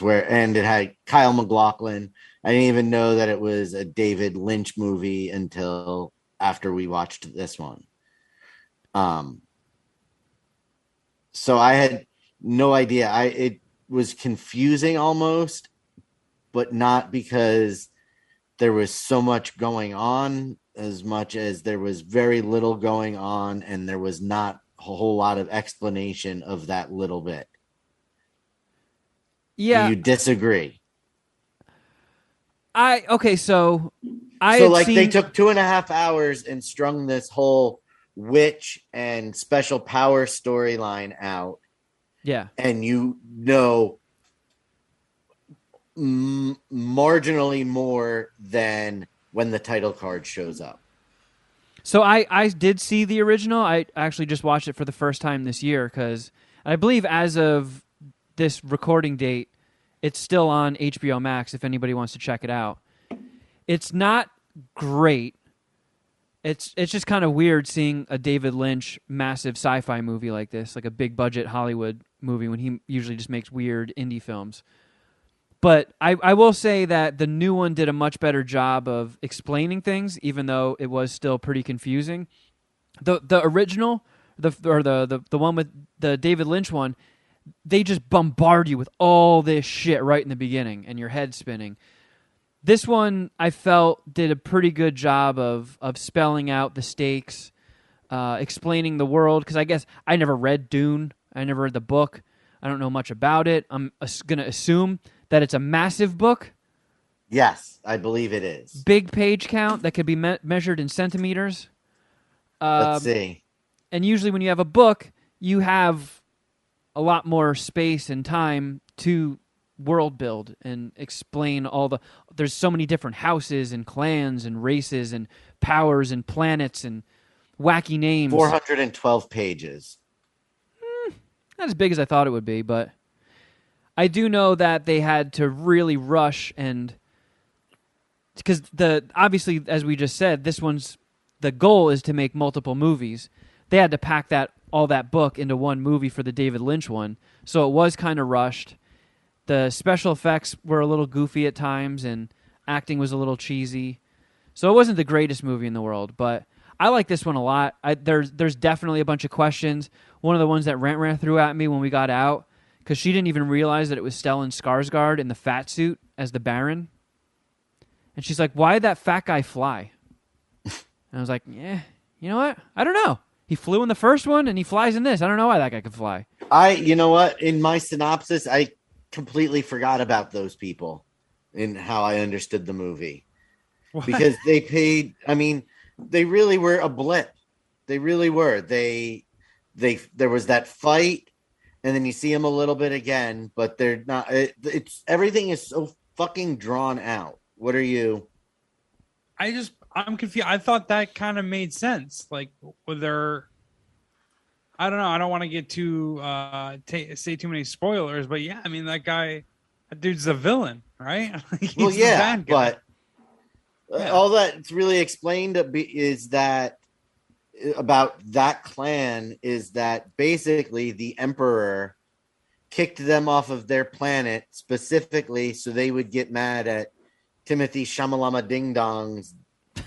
where, and it had Kyle MacLachlan. I didn't even know that it was a David Lynch movie until after we watched this one. So I had no idea. It was confusing almost, but not because there was so much going on, as much as there was very little going on, and there was not a whole lot of explanation of that little bit. Yeah. Do you disagree? So they took 2.5 hours and strung this whole witch and special power storyline out. Yeah. And marginally more than when the title card shows up. So I did see the original. I actually just watched it for the first time this year because I believe as of this recording date, it's still on HBO Max if anybody wants to check it out. It's not great. It's just kind of weird seeing a David Lynch massive sci-fi movie like this, like a big budget Hollywood movie, when he usually just makes weird indie films. But I will say that the new one did a much better job of explaining things, even though it was still pretty confusing. The original, the one with the David Lynch one, they just bombard you with all this shit right in the beginning, and your head spinning. This one, I felt, did a pretty good job of spelling out the stakes, explaining the world, because I guess I never read Dune. I never read the book. I don't know much about it. I'm going to assume that it's a massive book. Yes, I believe it is. Big page count that could be measured in centimeters. Let's see. And usually when you have a book, you have a lot more space and time to world build and explain there's so many different houses and clans and races and powers and planets and wacky names. 412 pages. Not as big as I thought it would be, but I do know that they had to really rush, and because obviously, as we just said, the goal is to make multiple movies. They had to pack all that book into one movie for the David Lynch one, so it was kind of rushed. The special effects were a little goofy at times, and acting was a little cheesy. So it wasn't the greatest movie in the world, but I like this one a lot. There's definitely a bunch of questions. One of the ones that Rant threw at me when we got out, because she didn't even realize that it was Stellan Skarsgård in the fat suit as the Baron. And she's like, why did that fat guy fly? And I was like, yeah, you know what? I don't know. He flew in the first one, and he flies in this. I don't know why that guy could fly. You know what? In my synopsis, I completely forgot about those people in how I understood the movie. What? Because they paid, they really were a blip. They really were. There was that fight, and then you see them a little bit again, but they're not. It's everything is so fucking drawn out. What are you? I'm confused. I thought that kind of made sense. Like, whether I don't know. I don't want to get too say too many spoilers, but yeah, that dude's the villain, right? Well, yeah, but yeah. All that's really explained is that about that clan is that basically the Emperor kicked them off of their planet specifically so they would get mad at Timothy Shamalama Ding Dong's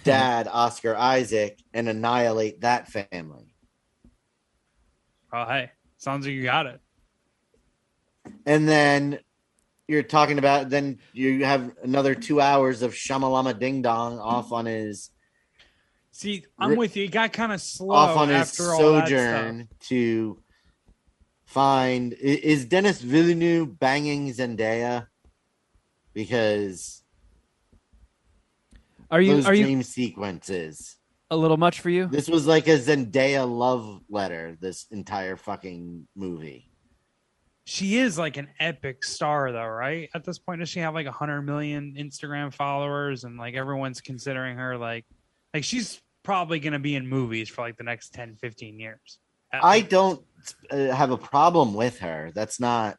dad, Oscar Isaac, and annihilate that family. Oh, hey, sounds like you got it. And then you're talking about, then you have another 2 hours of Shamalama Ding Dong off on his. See, I'm with you. It got kind of slow off on his after all that sojourn stuff. to find. Is Dennis Villeneuve banging Zendaya? Because are you dream sequences a little much for you? This was like a Zendaya love letter. This entire fucking movie. She is like an epic star, though, right? At this point, does she have like 100 million Instagram followers, and like everyone's considering her like she's probably going to be in movies for like the next 10, 15 years. I don't have a problem with her. That's not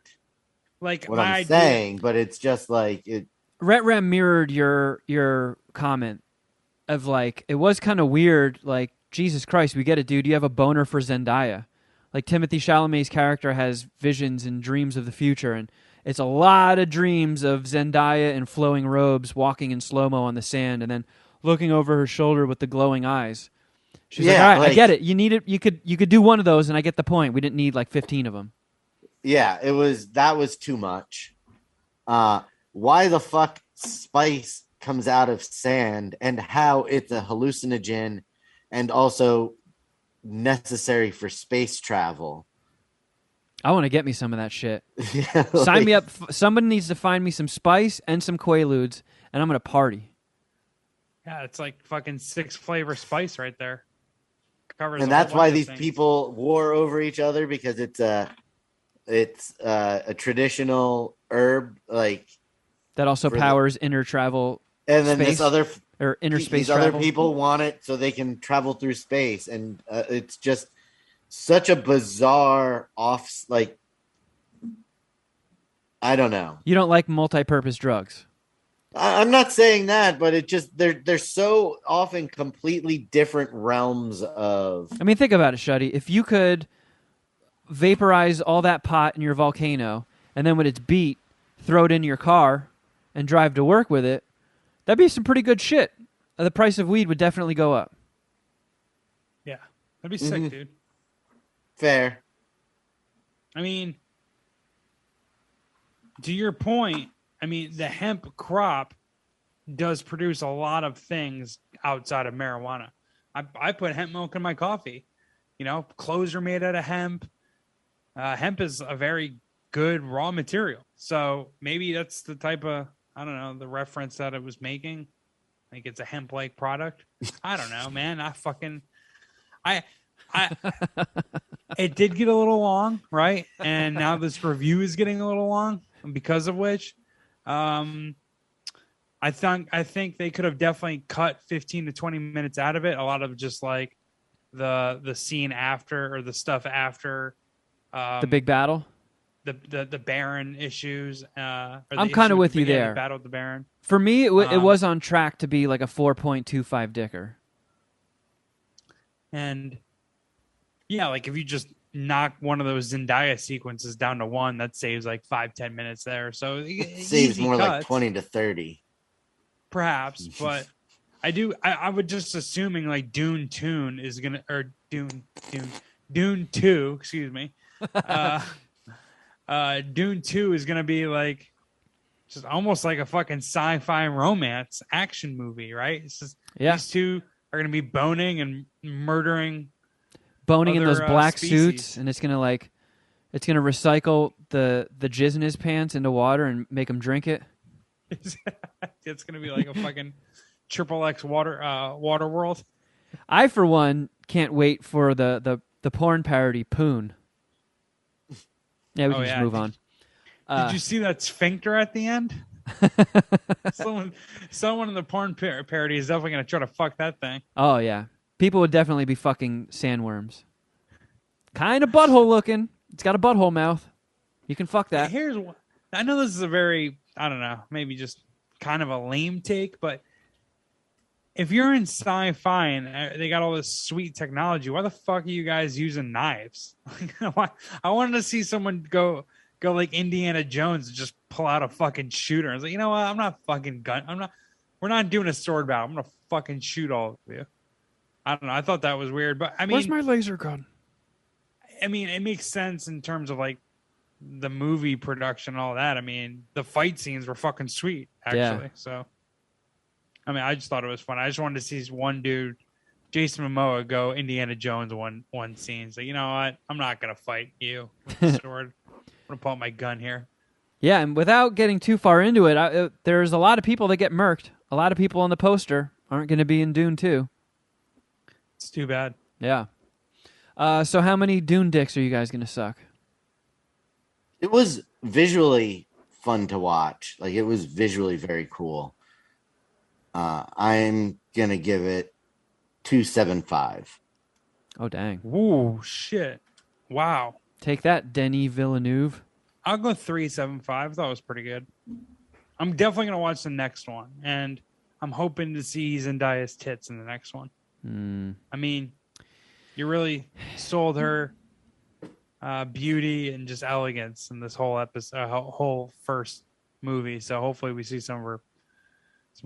like what I'm saying, but it's just like it. Ram mirrored your comment of like, it was kind of weird. Like, Jesus Christ, we get it, dude. You have a boner for Zendaya. Like, Timothée Chalamet's character has visions and dreams of the future, and it's a lot of dreams of Zendaya in flowing robes walking in slow-mo on the sand and then looking over her shoulder with the glowing eyes. She's like, all right, I get it. You need it. You could do one of those, and I get the point. We didn't need like 15 of them. Yeah, that was too much. Why the fuck spice comes out of sand and how it's a hallucinogen and also necessary for space travel. I want to get me some of that shit. Yeah, Sign me up. Somebody needs to find me some spice and some Quaaludes, and I'm going to party. Yeah, it's like fucking 6 flavor spice right there. Covers and that's why these people war over each other, because it's a traditional herb, like that also powers inner travel. And then space, this inner space these travel. other people want it so they can travel through space, and it's just such a bizarre like, I don't know. You don't like multi-purpose drugs. I'm not saying that, but it just they're so often completely different realms of. I mean, think about it, Shuddy. If you could vaporize all that pot in your volcano, and then when it's beat, throw it in your car and drive to work with it, that'd be some pretty good shit. The price of weed would definitely go up. Yeah, that'd be sick, dude. Fair. I mean, to your point, the hemp crop does produce a lot of things outside of marijuana. I put hemp milk in my coffee. Clothes are made out of hemp. hemp is a very good raw material. So maybe that's the type of, I don't know, the reference that it was making. Like it's a hemp like product. I don't know, man. I, it did get a little long, right? And now this review is getting a little long, because of which, I think they could have definitely cut 15 to 20 minutes out of it. A lot of just like the scene after, or the stuff after The big battle. the Baron issues. I'm kind of with you there. The battle with the Baron. For me, it was on track to be like a 4.25 dicker. And yeah, like if you just knock one of those Zendaya sequences down to one, that saves like 5-10 minutes there. So It saves more cuts, like 20 to 30. perhaps. But I would just assuming like Dune 2 is gonna, or Dune 2, excuse me. Dune 2 is gonna be like just almost like a fucking sci-fi romance action movie, right? It's just these two are gonna be boning and murdering in those black species. suits, and it's gonna recycle the jizz in his pants into water and make him drink it. It's gonna be like a fucking XXX water world. I, for one, can't wait for the porn parody Poon. Yeah, we can just move on. Did you see that sphincter at the end? someone in the porn parody is definitely gonna try to fuck that thing. Oh yeah, people would definitely be fucking sandworms. Kind of butthole looking. It's got a butthole mouth. You can fuck that. Here's one. I know this is a very, I don't know, maybe just kind of a lame take, but if you're in sci-fi and they got all this sweet technology, why the fuck are you guys using knives? I wanted to see someone go like Indiana Jones and just pull out a fucking shooter. I was like, you know what? I'm not fucking we're not doing a sword battle. I'm gonna fucking shoot all of you. I don't know. I thought that was weird, but I mean, where's my laser gun? I mean, it makes sense in terms of like the movie production and all that. I mean, the fight scenes were fucking sweet, actually. Yeah. So, I mean, I just thought it was fun. I just wanted to see one dude, Jason Momoa, go Indiana Jones one scene. So, you know what? I'm not gonna fight you with the sword. I'm gonna pull out my gun here. Yeah, and without getting too far into it, there's a lot of people that get murked. A lot of people on the poster aren't going to be in Dune 2. It's too bad. Yeah. So how many Dune dicks are you guys going to suck? It was visually fun to watch. Like, it was visually very cool. I'm going to give it 2.75. Oh, dang. Ooh, shit. Wow. Take that, Denis Villeneuve. I'll go 3.75. I thought it was pretty good. I'm definitely going to watch the next one. And I'm hoping to see Zendaya's tits in the next one. I mean, you really sold her beauty and just elegance in this whole episode, whole first movie. So hopefully we see some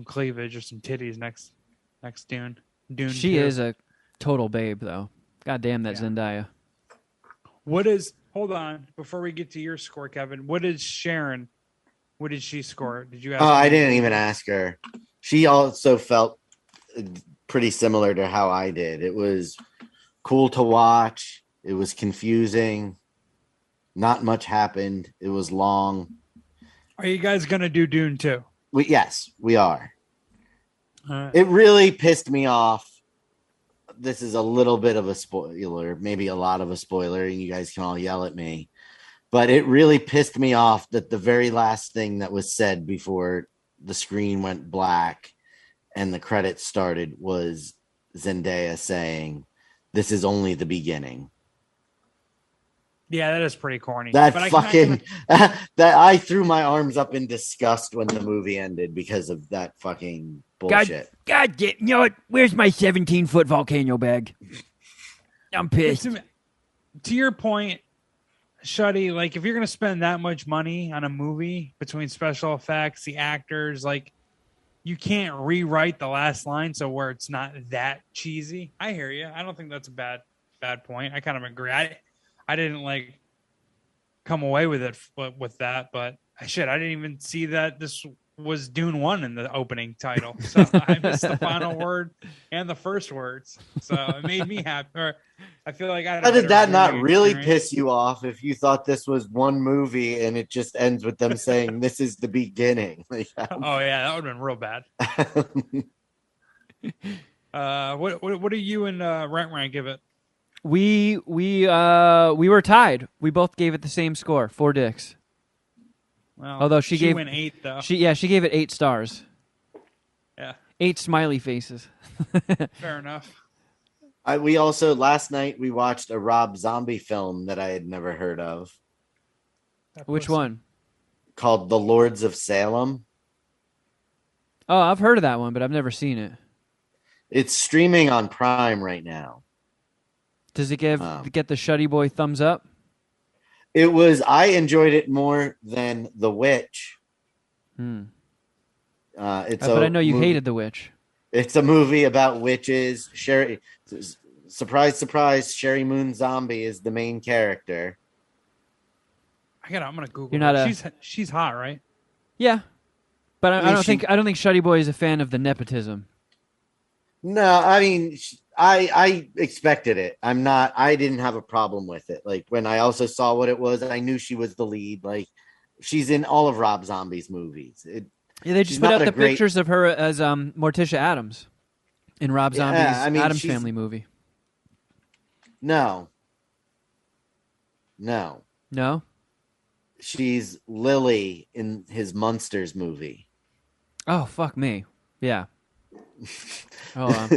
cleavage or some titties next Dune. She 2. is a total babe, though. God damn that Zendaya. Hold on, before we get to your score, Kevin, what did she score? Did you ask? Oh, I didn't even ask her. She also felt pretty similar to how I did. It was cool to watch. It was confusing. Not much happened. It was long. Are you guys going to do Dune 2? Yes, we are. It really pissed me off. This is a little bit of a spoiler, maybe a lot of a spoiler, and you guys can all yell at me. But it really pissed me off that the very last thing that was said before the screen went black and the credits started was Zendaya saying, "This is only the beginning." Yeah, that is pretty corny. That I threw my arms up in disgust when the movie ended because of that fucking bullshit. God damn, you know what? Where's my 17-foot volcano bag? I'm pissed. To your point, Shuddy, like if you're going to spend that much money on a movie between special effects, the actors, like you can't rewrite the last line so where it's not that cheesy. I hear you. I don't think that's a bad point. I kind of agree. I didn't come away with it with that, but I didn't even see that this was Dune 1 in the opening title. So I missed the final word and the first words. So it made me happy. Or I feel like I had a How did better that not viewing really experience. piss you off if you thought this was one movie and it just ends with them saying this is the beginning? Like, Oh yeah, that would have been real bad. What do you and Rent give it? We were tied. We both gave it the same score, 4 dicks. Well, Although she went 8 though. She gave it 8 stars. Yeah, 8 smiley faces. fair enough. We also last night we watched a Rob Zombie film that I had never heard of Which one? called The Lords of Salem. Oh, I've heard of that one, but I've never seen it. It's streaming on Prime right now. Does it get the Shuddy Boy thumbs up? I enjoyed it more than The Witch. But I know you hated The Witch. It's a movie about witches. Surprise, surprise, Sherry Moon Zombie is the main character. I'm gonna Google. You're not her. She's hot, right? Yeah, but I don't she- think Shuddy Boy is a fan of the nepotism. No, I mean, I expected it. I didn't have a problem with it. Like when I also saw what it was, I knew she was the lead. Like she's in all of Rob Zombie's movies. Yeah, they she's just put not out a the great- pictures of her as Morticia Adams in Rob Zombie's Adams she's- Family movie. No. No? She's Lily in his Munsters movie. Oh, fuck me. Yeah. Hold on.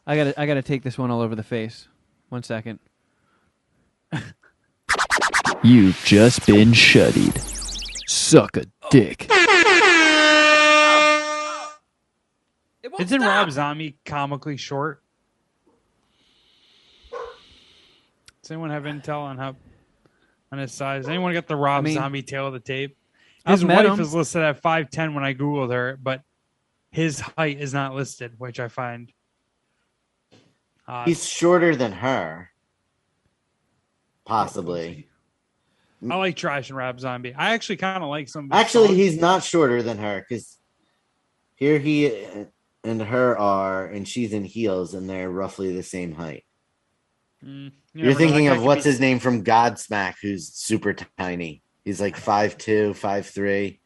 I gotta take this one all over the face. 1 second. You've just been shuddied. Suck a dick. Isn't Rob Zombie comically short? Does anyone have intel on his size? Anyone get the Rob Zombie tail of the tape? His I've met wife him. is listed at 5'10" when I googled her, but his height is not listed, which I find odd. He's shorter than her. Possibly. I like trash and Rob Zombie. I actually kind of like some. Of his Actually, songs. he's not shorter than her because here he and her are, and she's in heels, and they're roughly the same height. You You're never know. thinking That guy of could what's be- his name from Godsmack, who's super tiny. He's like 5'2", 5'3".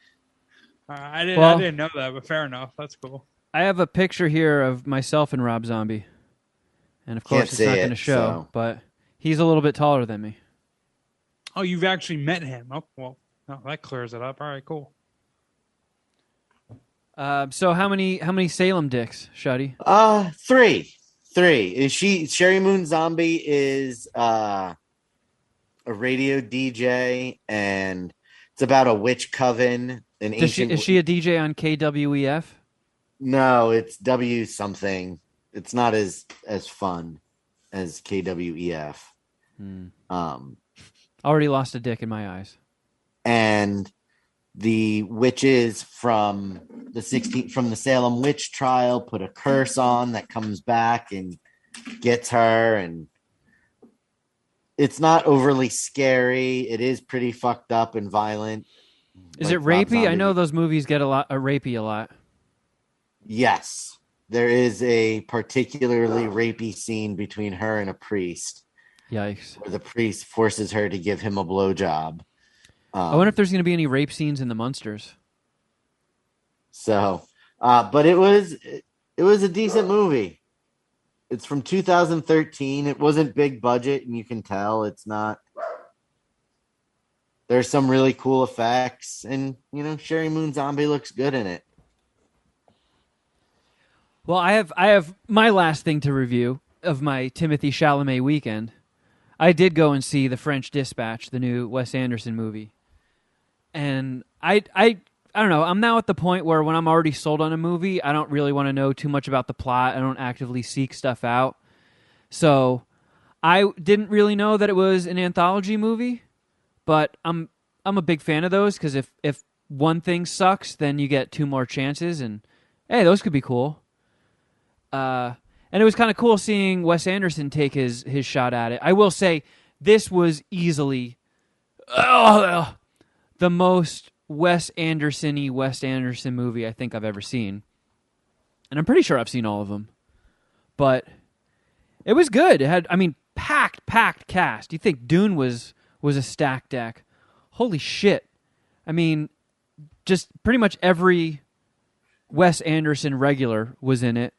I Well- didn't know that, but fair enough. That's cool. I have a picture here of myself and Rob Zombie. And of Can't course it's see not it, going to show, so- but he's a little bit taller than me. Oh, you've actually met him. Oh, well, that clears it up. All right, cool. So how many Salem dicks, Shuddy? 3. Is Sherry Moon Zombie is a radio DJ, and it's about a witch coven. Is she a DJ on KWEF? No, it's W something. It's not as fun as KWEF. Already lost a dick in my eyes. And the witches from the Salem witch trial put a curse on that comes back and gets her, and it's not overly scary. It is pretty fucked up and violent. Is like it Rob rapey? I Zombie. know those movies get rapey a lot. Yes, there is a particularly rapey scene between her and a priest, Yikes. where the priest forces her to give him a blowjob. I wonder if there's going to be any rape scenes in the Munsters. So, but it was a decent movie. It's from 2013. It wasn't big budget, and you can tell it's not. There's some really cool effects, and Sherry Moon Zombie looks good in it. Well, I have my last thing to review of my Timothée Chalamet weekend. I did go and see The French Dispatch, the new Wes Anderson movie. And I don't know, I'm now at the point where when I'm already sold on a movie, I don't really want to know too much about the plot. I don't actively seek stuff out. So I didn't really know that it was an anthology movie, but I'm a big fan of those because if one thing sucks, then you get 2 more chances, and hey, those could be cool. And it was kind of cool seeing Wes Anderson take his shot at it. I will say this was easily the most Wes Anderson-y Wes Anderson movie I think I've ever seen. And I'm pretty sure I've seen all of them. But it was good. It had, I mean, packed cast. You think Dune was a stacked deck. Holy shit. I mean, just pretty much every Wes Anderson regular was in it,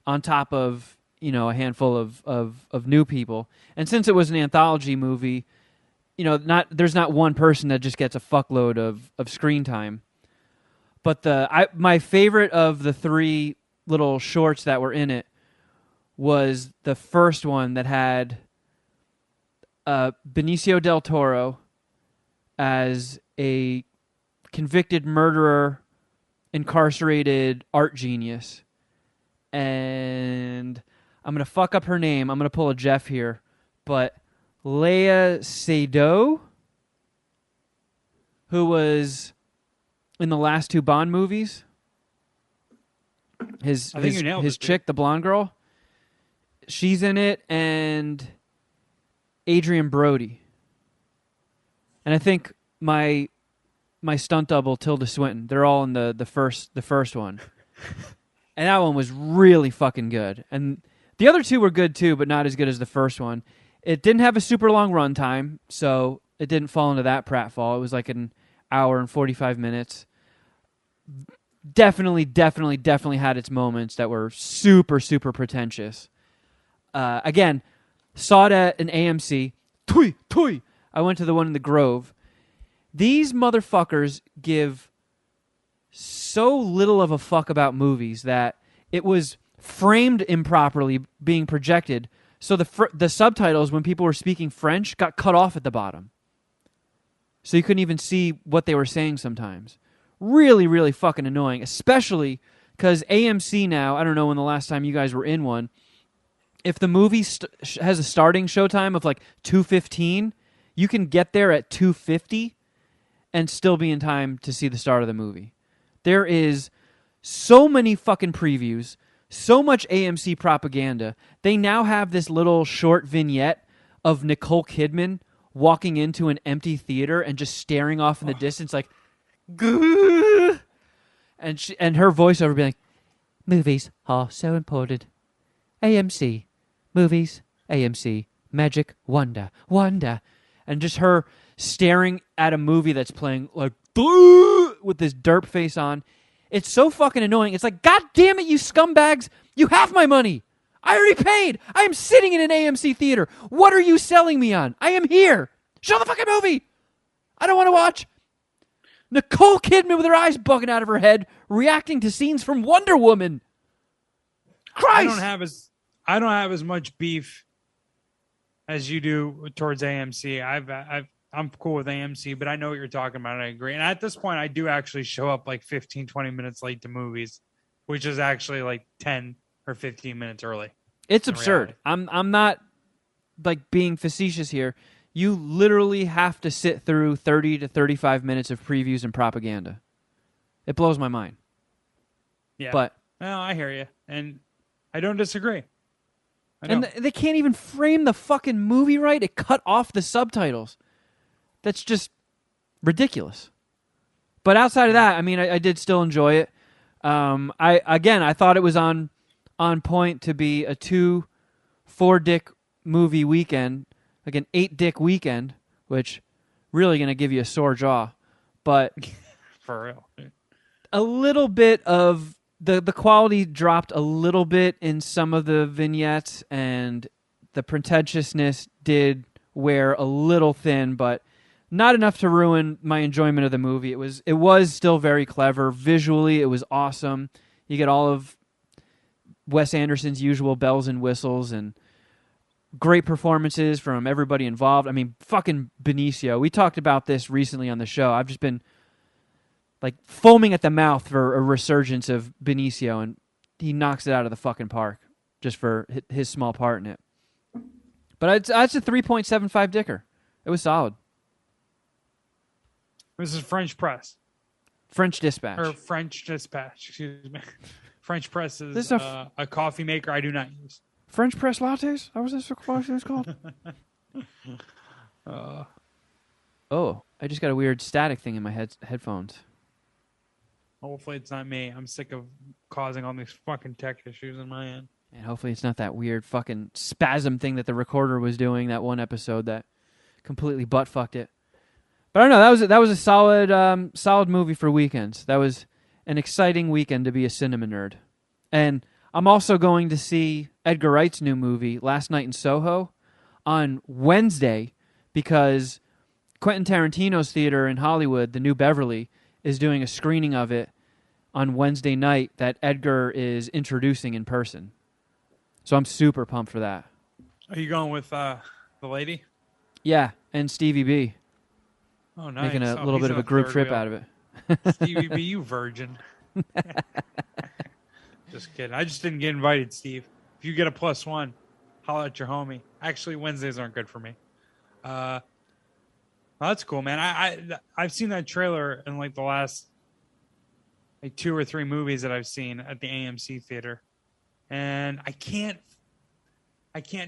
on top of, a handful of new people. And since it was an anthology movie, there's not one person that just gets a fuckload of screen time. But my favorite of the three little shorts that were in it was the first one that had Benicio del Toro as a convicted murderer, incarcerated art genius. And I'm going to fuck up her name. I'm going to pull a Jeff here. But Léa Seydoux, who was in the last two Bond movies. His chick, the blonde girl. She's in it, and Adrian Brody. And I think my stunt double, Tilda Swinton, they're all in the first one. And that one was really fucking good. And the other two were good too, but not as good as the first one. It didn't have a super long run time, so it didn't fall into that pratfall. It was like an hour and 45 minutes. Definitely had its moments that were super, super pretentious. Again, saw it at an AMC. Toy. I went to the one in the Grove. These motherfuckers give so little of a fuck about movies that it was framed improperly being projected. So the subtitles, when people were speaking French, got cut off at the bottom. So you couldn't even see what they were saying sometimes. Really, really fucking annoying, especially because AMC now, I don't know when the last time you guys were in one, if the movie has a starting showtime of like 2:15, you can get there at 2:50 and still be in time to see the start of the movie. There is so many fucking previews, so much AMC propaganda. They now have this little short vignette of Nicole Kidman walking into an empty theater and just staring off in the distance like, Gah! and her voiceover being like, movies are so important. AMC. Movies. AMC. Magic. Wonder. And just her staring at a movie that's playing like with this derp face on. It's so fucking annoying. It's like, God damn it, you scumbags. You have my money. I already paid. I am sitting in an AMC theater. What are you selling me on? I am here. Show the fucking movie. I don't want to watch Nicole Kidman with her eyes bugging out of her head reacting to scenes from Wonder Woman. Christ. I don't have as much beef as you do towards AMC. I'm cool with AMC, but I know what you're talking about. I agree. And at this point, I do actually show up like 15, 20 minutes late to movies, which is actually like 10 or 15 minutes early. It's absurd. I'm not like being facetious here. You literally have to sit through 30 to 35 minutes of previews and propaganda. It blows my mind. Yeah. But no, I hear you. And I don't disagree. And they can't even frame the fucking movie right. It cut off the subtitles. That's just ridiculous. But outside of that, I mean, I did still enjoy it. I thought it was on point to be a 4-dick movie weekend, like an 8-dick weekend, which really going to give you a sore jaw. But for real, a little bit of the quality dropped a little bit in some of the vignettes, and the pretentiousness did wear a little thin, but not enough to ruin my enjoyment of the movie. It was still very clever. Visually, it was awesome. You get all of Wes Anderson's usual bells and whistles and great performances from everybody involved. I mean, fucking Benicio. We talked about this recently on the show. I've just been like foaming at the mouth for a resurgence of Benicio, and he knocks it out of the fucking park just for his small part in it. But it's a 3.75 dicker. It was solid. This is French Press. French Dispatch. Or French Dispatch, excuse me. French Press is this a coffee maker I do not use. French Press lattes? How was this coffee was called? I just got a weird static thing in my headphones. Hopefully it's not me. I'm sick of causing all these fucking tech issues in my end. And hopefully it's not that weird fucking spasm thing that the recorder was doing that one episode that completely butt fucked it. But I don't know. That was a solid movie for weekends. That was an exciting weekend to be a cinema nerd. And I'm also going to see Edgar Wright's new movie, Last Night in Soho, on Wednesday because Quentin Tarantino's theater in Hollywood, the New Beverly, is doing a screening of it on Wednesday night that Edgar is introducing in person. So I'm super pumped for that. Are you going with the lady? Yeah, and Stevie B. Oh, nice. Making a little bit of a group trip out of it. Stevie B, you virgin. Just kidding. I just didn't get invited, Steve. If you get a +1, holla at your homie. Actually, Wednesdays aren't good for me. Well, that's cool, man. I've seen that trailer in like the last like 2 or 3 movies that I've seen at the AMC theater, and I can't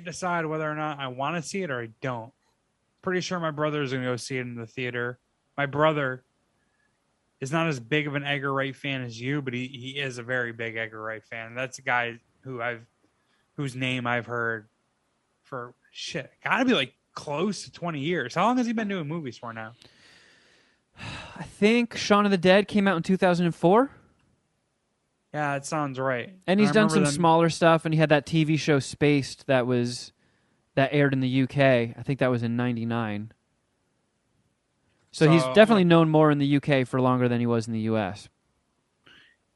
decide whether or not I want to see it or I don't. Pretty sure my brother is going to go see it in the theater. My brother is not as big of an Edgar Wright fan as you, but he is a very big Edgar Wright fan. That's a guy whose name I've heard for shit. Gotta be like close to 20 years. How long has he been doing movies for now? I think Shaun of the Dead came out in 2004. Yeah, that sounds right. And he's done some smaller stuff, and he had that TV show Spaced that aired in the UK. I think that was in 99. So he's definitely known more in the UK for longer than he was in the US.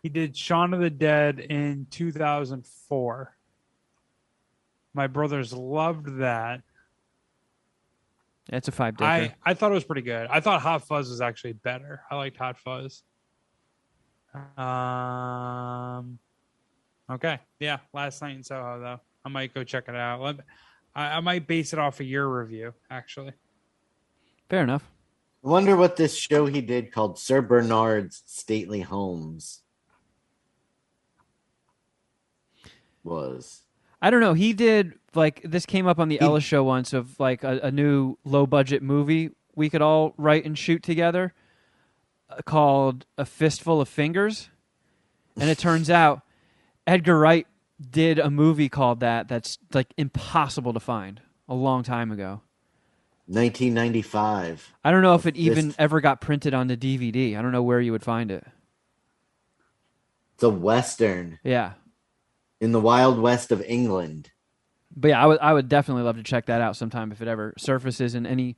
He did Shaun of the Dead in 2004. My brothers loved that. It's a 5-dicker. I thought it was pretty good. I thought Hot Fuzz was actually better. I liked Hot Fuzz. Okay. Yeah, Last Night in Soho, though. I might go check it out. I might base it off of your review, actually. Fair enough. I wonder what this show he did called Sir Bernard's Stately Homes was. I don't know. He did, like, this came up on the Ella show once of, like, a new low-budget movie we could all write and shoot together called A Fistful of Fingers. And it turns out Edgar Wright did a movie called that's, like, impossible to find a long time ago. 1995. I don't know if it even ever got printed on the DVD. I don't know where you would find it. It's a Western. Yeah. In the Wild West of England. But yeah, I would definitely love to check that out sometime if it ever surfaces in any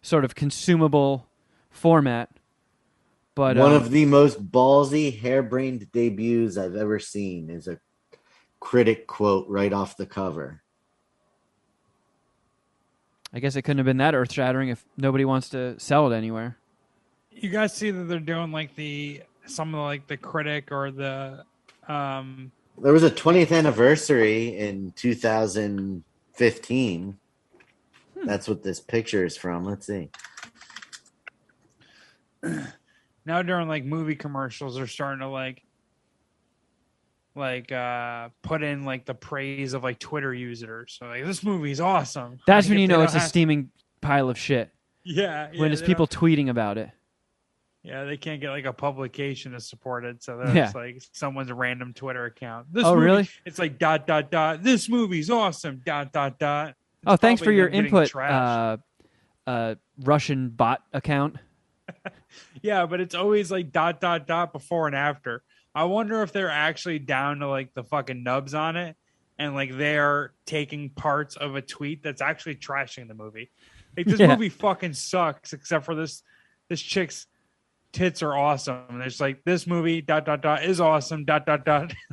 sort of consumable format. But one of the most ballsy, harebrained debuts I've ever seen is a critic quote right off the cover. I guess it couldn't have been that earth-shattering if nobody wants to sell it anywhere. You guys see that they're doing like some of like the critic or the There was a 20th anniversary in 2015. That's what this picture is from. Let's see. Now during like movie commercials, they're starting to like put in like the praise of like Twitter users. So like, this movie's awesome. That's when you know it's a steaming pile of shit. Yeah. When it's people tweeting about it. Yeah, they can't get like a publication to support it, so that's like someone's random Twitter account. Really? It's like ... This movie's awesome ... It's thanks for your input, Russian bot account. Yeah, but it's always like ... before and after. I wonder if they're actually down to like the fucking nubs on it, and like they're taking parts of a tweet that's actually trashing the movie. Like this movie fucking sucks, except for this chick's tits are awesome. And it's like this movie ... is awesome ...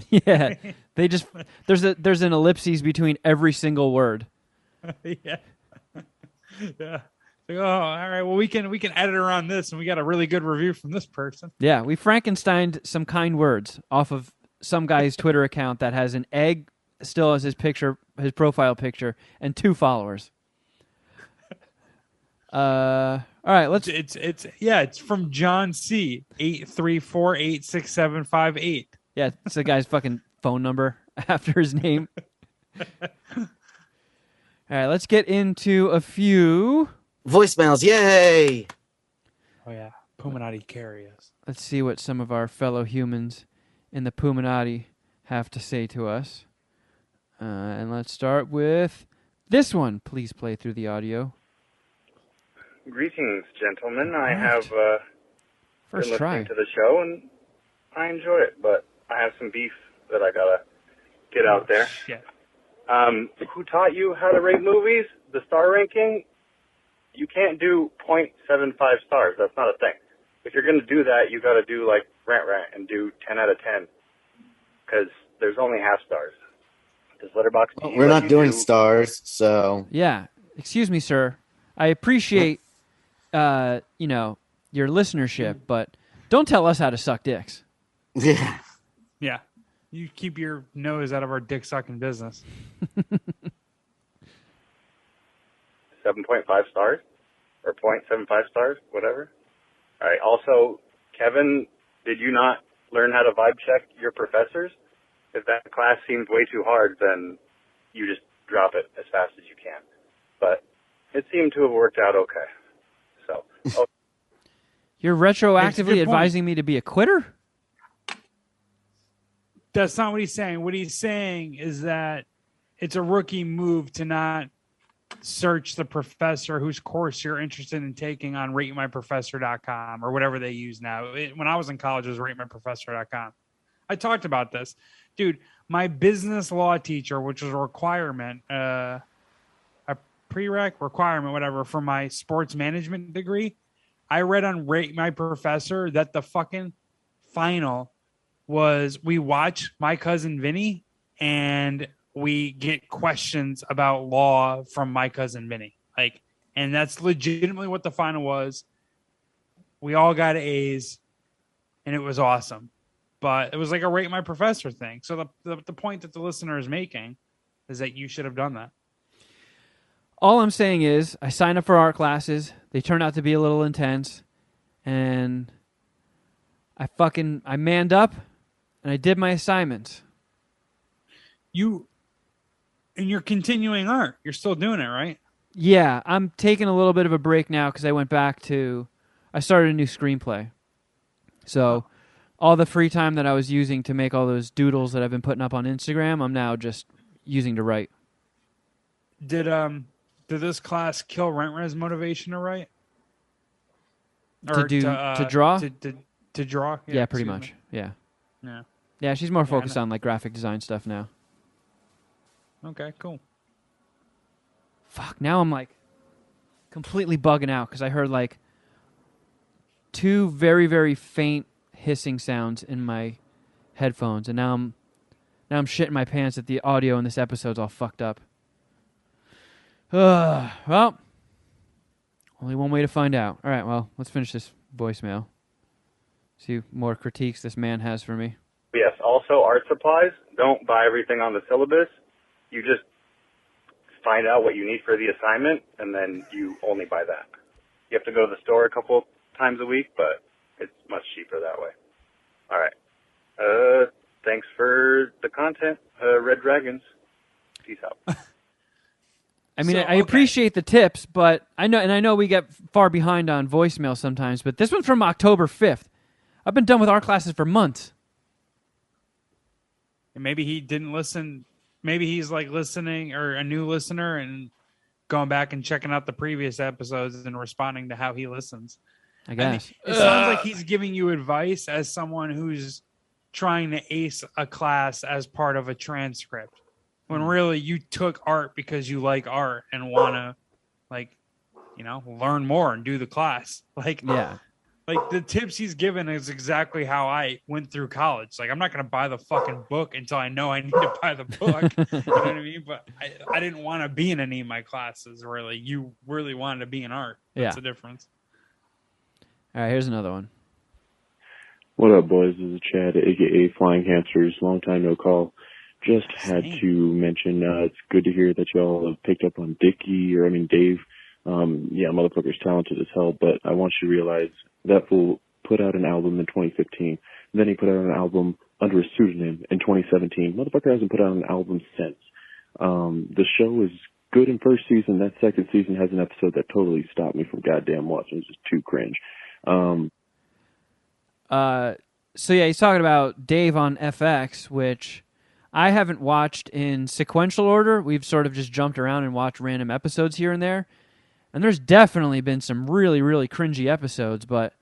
Yeah, they just there's an ellipses between every single word. Yeah. Like, oh, all right. Well, we can edit around this, and we got a really good review from this person. Yeah, we Frankensteined some kind words off of some guy's Twitter account that has an egg still as his profile picture, and 2 followers. All right, let's. It's from John C. 834-86758. Yeah, it's the guy's fucking phone number after his name. All right, let's get into a few voicemails. Yay! Oh yeah, Puminati carry us. Let's see what some of our fellow humans in the Puminati have to say to us. And let's start with this one. Please play through the audio. Greetings, gentlemen. I Right. have First been try. listening to the show, and I enjoy it, but I have some beef that I gotta get out there. Shit. Who taught you how to rate movies? The star ranking? You can't do 0.75 stars. That's not a thing. If you're gonna do that, you gotta do like Rant and do 10 out of 10, because there's only half stars. Does Letterboxd? We're not doing stars, so Yeah. Excuse me, sir. I appreciate, your listenership, but don't tell us how to suck dicks. yeah. Yeah. You keep your nose out of our dick sucking business. 7.5 stars or 0.75 stars, whatever. All right. Also, Kevin, did you not learn how to vibe check your professors? If that class seems way too hard, then you just drop it as fast as you can. But it seemed to have worked out okay. So, You're Makes a retroactively good advising me to be a quitter? That's not what he's saying. What he's saying is that it's a rookie move to not search the professor whose course you're interested in taking on ratemyprofessor.com or whatever they use now. When I was in college, it was ratemyprofessor.com. I talked about this. Dude, my business law teacher, which was a requirement, a prereq requirement, whatever, for my sports management degree, I read on Rate My Professor that the fucking final was we watch My Cousin Vinny and we get questions about law from My Cousin Vinny. Like, and that's legitimately what the final was. We all got A's and it was awesome. But it was like a Rate My Professor thing. So the point that the listener is making is that you should have done that. All I'm saying is I signed up for art classes. They turned out to be a little intense. And I manned up and I did my assignments. And you're continuing art. You're still doing it, right? Yeah, I'm taking a little bit of a break now because I started a new screenplay. So all the free time that I was using to make all those doodles that I've been putting up on Instagram, I'm now just using to write. Did this class kill Rent-Rez motivation to write? To draw? To draw? Yeah, pretty excuse much. me. Yeah. Yeah. Yeah, she's more Yeah, I focused know. on like graphic design stuff now. Okay, cool. Fuck, now I'm like completely bugging out because I heard like two very, very faint hissing sounds in my headphones, and now I'm shitting my pants that the audio in this episode's all fucked up. Well, only one way to find out. All right, well, let's finish this voicemail. See more critiques this man has for me. yes, also art supplies. Don't buy everything on the syllabus. You just find out what you need for the assignment, and then you only buy that. You have to go to the store a couple times a week, but it's much cheaper that way. All right. Thanks for the content, Red Dragons. Peace out. I mean, So, I appreciate the tips, but I know we get far behind on voicemail sometimes, but this one's from October 5th. I've been done with art classes for months. And maybe he didn't listen. Maybe he's like listening or a new listener and going back and checking out the previous episodes and responding to how he listens. I guess. It sounds like he's giving you advice as someone who's trying to ace a class as part of a transcript. When really you took art because you like art and want to, learn more and do the class. Yeah. Like the tips he's given is exactly how I went through college. Like I'm not going to buy the fucking book until I know I need to buy the book. You know what I mean? But I didn't want to be in any of my classes, really. You really wanted to be in art. That's Yeah. the difference. All right, here's another one. What up, boys? This is Chad, a.k.a. Flying Hamsters. Long time no call. Just had Same. to mention it's good to hear that y'all have picked up on Dave. Yeah, motherfucker's talented as hell, but I want you to realize that fool put out an album in 2015. Then he put out an album under a pseudonym in 2017. Motherfucker hasn't put out an album since. The show is good in first season. That second season has an episode that totally stopped me from goddamn watching. It's just too cringe. So yeah, he's talking about Dave on FX, which I haven't watched in sequential order. We've sort of just jumped around and watched random episodes here and there. And there's definitely been some really, really cringy episodes, but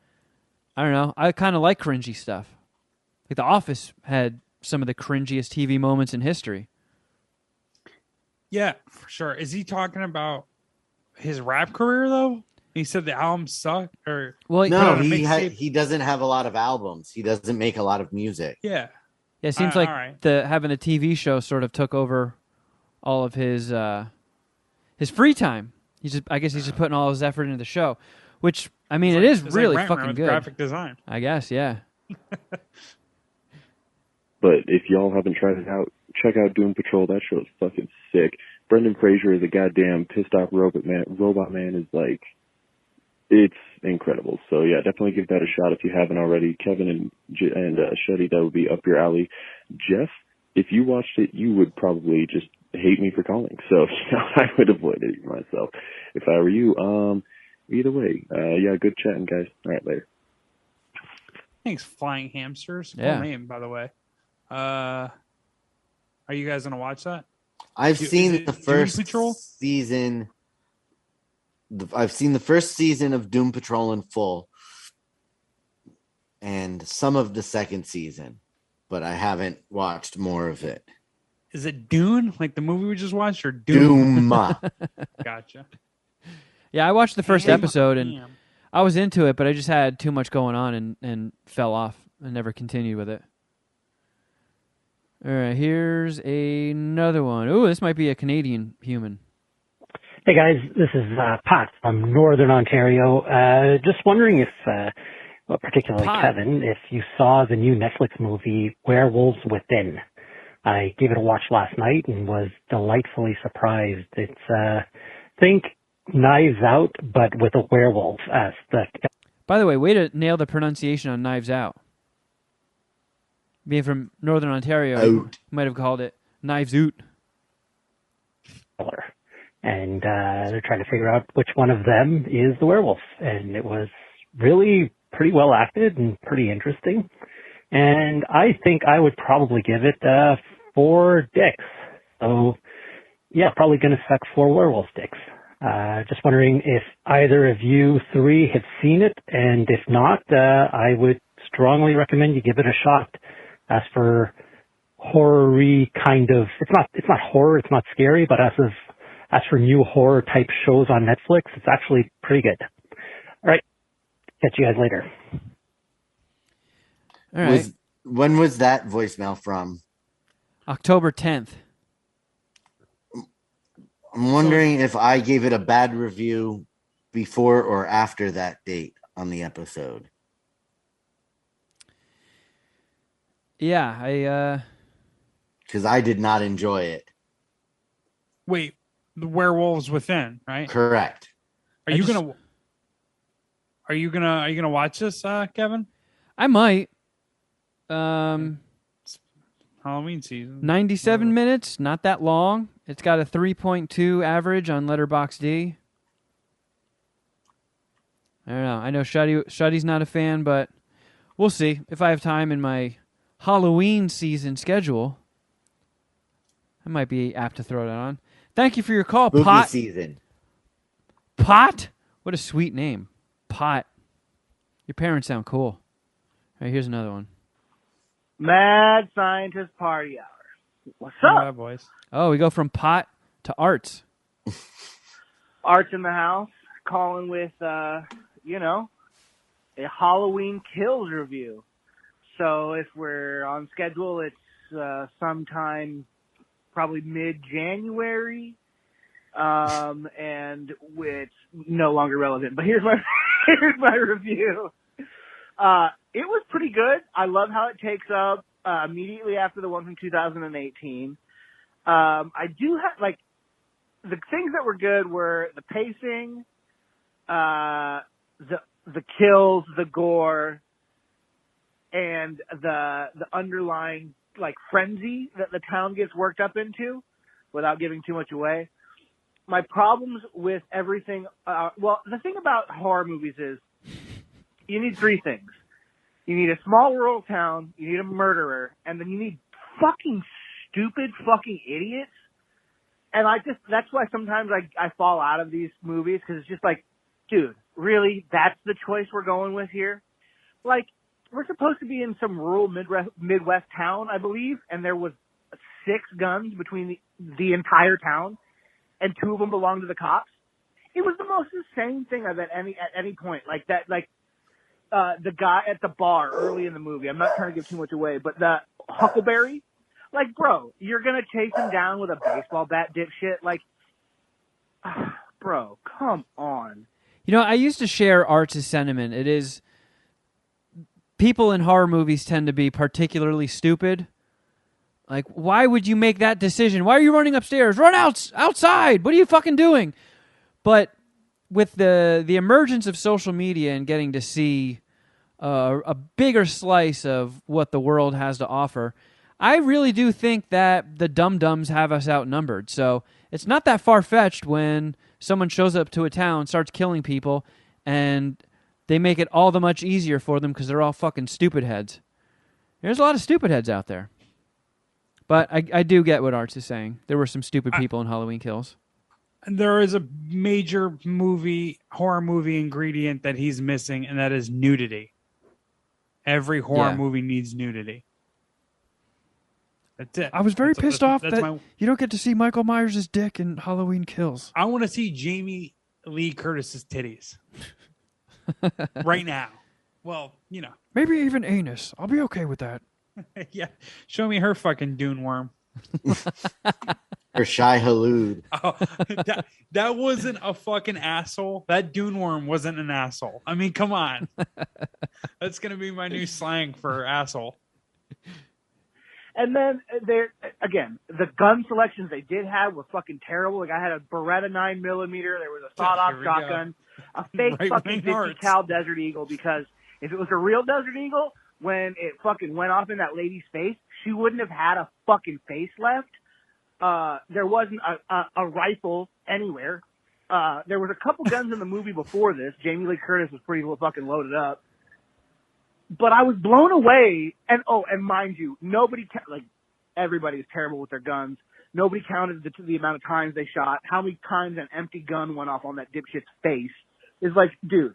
I don't know. I kind of like cringy stuff. Like The Office had some of the cringiest TV moments in history. Yeah, for sure. Is he talking about his rap career though? He said the album sucked, or Well, No, put out a mixtape. he doesn't have a lot of albums. He doesn't make a lot of music. Yeah, yeah, it seems like all right. having the TV show sort of took over all of his free time. I guess he's just putting all his effort into the show, which I mean, it is It's really like Rantman fucking with good. graphic design. I guess, yeah. But if y'all haven't tried it out, check out Doom Patrol. That show is fucking sick. Brendan Fraser is a goddamn pissed off robot man. Robot Man is like, it's incredible. So yeah, definitely give that a shot if you haven't already. Kevin and Shetty, that would be up your alley. Jeff, if you watched it, you would probably just hate me for calling. So I would avoid it myself if I were you. Either way, yeah, good chatting, guys. All right, later. Thanks, Flying Hamsters. Yeah. Cool name, by the way. Are you guys gonna watch that? I've Is seen it the Doom first Patrol? season. I've seen the first season of Doom Patrol in full, and some of the second season, but I haven't watched more of it. Is it Dune, like the movie we just watched, or Doom? Doom. Gotcha. Yeah, I watched the first episode and Damn. I was into it, but I just had too much going on and fell off and never continued with it. All right, here's another one. Ooh, this might be a Canadian human. Hey guys, this is Pat from Northern Ontario. Just wondering if, well, particularly Pat. Kevin, if you saw the new Netflix movie Werewolves Within. I gave it a watch last night and was delightfully surprised. It's, think Knives Out, but with a werewolf as the... By the way, way to nail the pronunciation on Knives Out. Being from Northern Ontario, you might have called it Knives Out. killer. And they're trying to figure out which one of them is the werewolf. And it was really pretty well acted and pretty interesting. And I think I would probably give it 4 dicks. So, yeah, probably going to suck 4 werewolf dicks. Just wondering if either of you 3 have seen it. And if not, I would strongly recommend you give it a shot. As for horror-y kind of, it's not horror, it's not scary, but as for new horror type shows on Netflix, it's actually pretty good. All right. Catch you guys later. All right. When was that voicemail from? October 10th. I'm wondering if I gave it a bad review before or after that date on the episode. Yeah, Because I did not enjoy it. Wait, the Werewolves Within, right? Correct. Are you gonna watch this, Kevin? I might. Halloween season. 97 minutes, not that long. It's got a 3.2 average on Letterboxd. I don't know. I know Shuddy's not a fan, but we'll see. If I have time in my Halloween season schedule, I might be apt to throw that on. Thank you for your call, Spooky Pot. season. Pot? What a sweet name. Pot. Your parents sound cool. All right, here's another one. Mad Scientist Party Hour. What's All up? right, boys. Oh, we go from pot to arts. Arts in the house, calling with, a Halloween Kills review. So if we're on schedule, it's sometime probably mid-January, and it's no longer relevant. But here's my review. It was pretty good. I love how it takes up immediately after the one from 2018. I do have, the things that were good were the pacing, the kills, the gore, and the underlying frenzy that the town gets worked up into, without giving too much away. My problems with everything, the thing about horror movies is You need three things. You need a small rural town, you need a murderer, and then you need fucking stupid fucking idiots. And that's why sometimes I fall out of these movies, because it's just like, dude, really? That's the choice we're going with here? Like, we're supposed to be in some rural Midwest town, I believe, and there was 6 guns between the entire town, and 2 of them belonged to the cops. It was the most insane thing at any point. Like that, the guy at the bar early in the movie, I'm not trying to give too much away, but the Huckleberry, like, bro, you're gonna chase him down with a baseball bat, dipshit? Like, bro, come on. You know, I used to share Art's sentiment. It is, people in horror movies tend to be particularly stupid. Like, why would you make that decision? Why are you running upstairs? Run outside! What are you fucking doing? But with the emergence of social media and getting to see a bigger slice of what the world has to offer, I really do think that the dum-dums have us outnumbered. So it's not that far-fetched when someone shows up to a town, starts killing people, and they make it all the much easier for them because they're all fucking stupid heads. There's a lot of stupid heads out there. But I do get what Arts is saying. There were some stupid people in Halloween Kills. There is a major horror movie ingredient that he's missing, and that is nudity. Every horror movie needs nudity. That's it. I was very pissed off that you don't get to see Michael Myers' dick in Halloween Kills. I want to see Jamie Lee Curtis's titties. Right now. Well, you know. Maybe even anus. I'll be okay with that. Yeah. Show me her fucking Dune worm. Or Shai Halud. Oh, that wasn't a fucking asshole. That Dune worm wasn't an asshole. I mean, come on. That's going to be my new slang for asshole. And then again, the gun selections they did have were fucking terrible. Like, I had a Beretta 9mm. There was a sawed-off shotgun, a fake fucking 50 cal Desert Eagle, because if it was a real Desert Eagle, when it fucking went off in that lady's face, she wouldn't have had a fucking face left. There wasn't a rifle anywhere. There was a couple guns in the movie before this. Jamie Lee Curtis was pretty fucking loaded up. But I was blown away. And mind you, everybody is terrible with their guns. Nobody counted the amount of times they shot, how many times an empty gun went off on that dipshit's face. It's like, dude,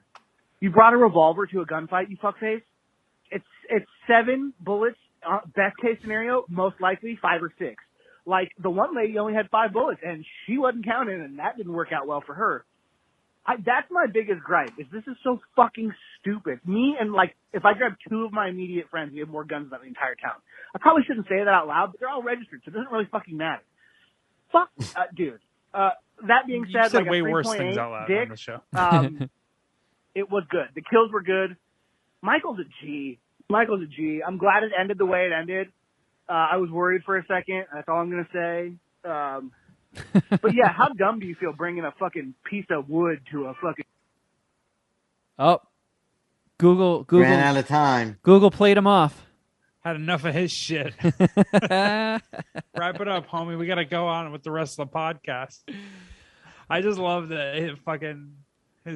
you brought a revolver to a gunfight, you fuckface? It's 7 bullets, best case scenario, most likely 5 or 6. Like, the one lady only had 5 bullets, and she wasn't counting, and that didn't work out well for her. That's my biggest gripe, is this is so fucking stupid. Me and, like, if I grab 2 of my immediate friends, we have more guns than the entire town. I probably shouldn't say that out loud, but they're all registered, so it doesn't really fucking matter. Fuck, dude. That being said, said like way a worse things out 3.8 loud dick, on the show. It was good. The kills were good. Michael's a G. I'm glad it ended the way it ended. I was worried for a second. That's all I'm going to say. But yeah, how dumb do you feel bringing a fucking piece of wood to a fucking... Oh, Google Ran out of time. Google played him off. Had enough of his shit. Wrap it up, homie. We got to go on with the rest of the podcast. I just love his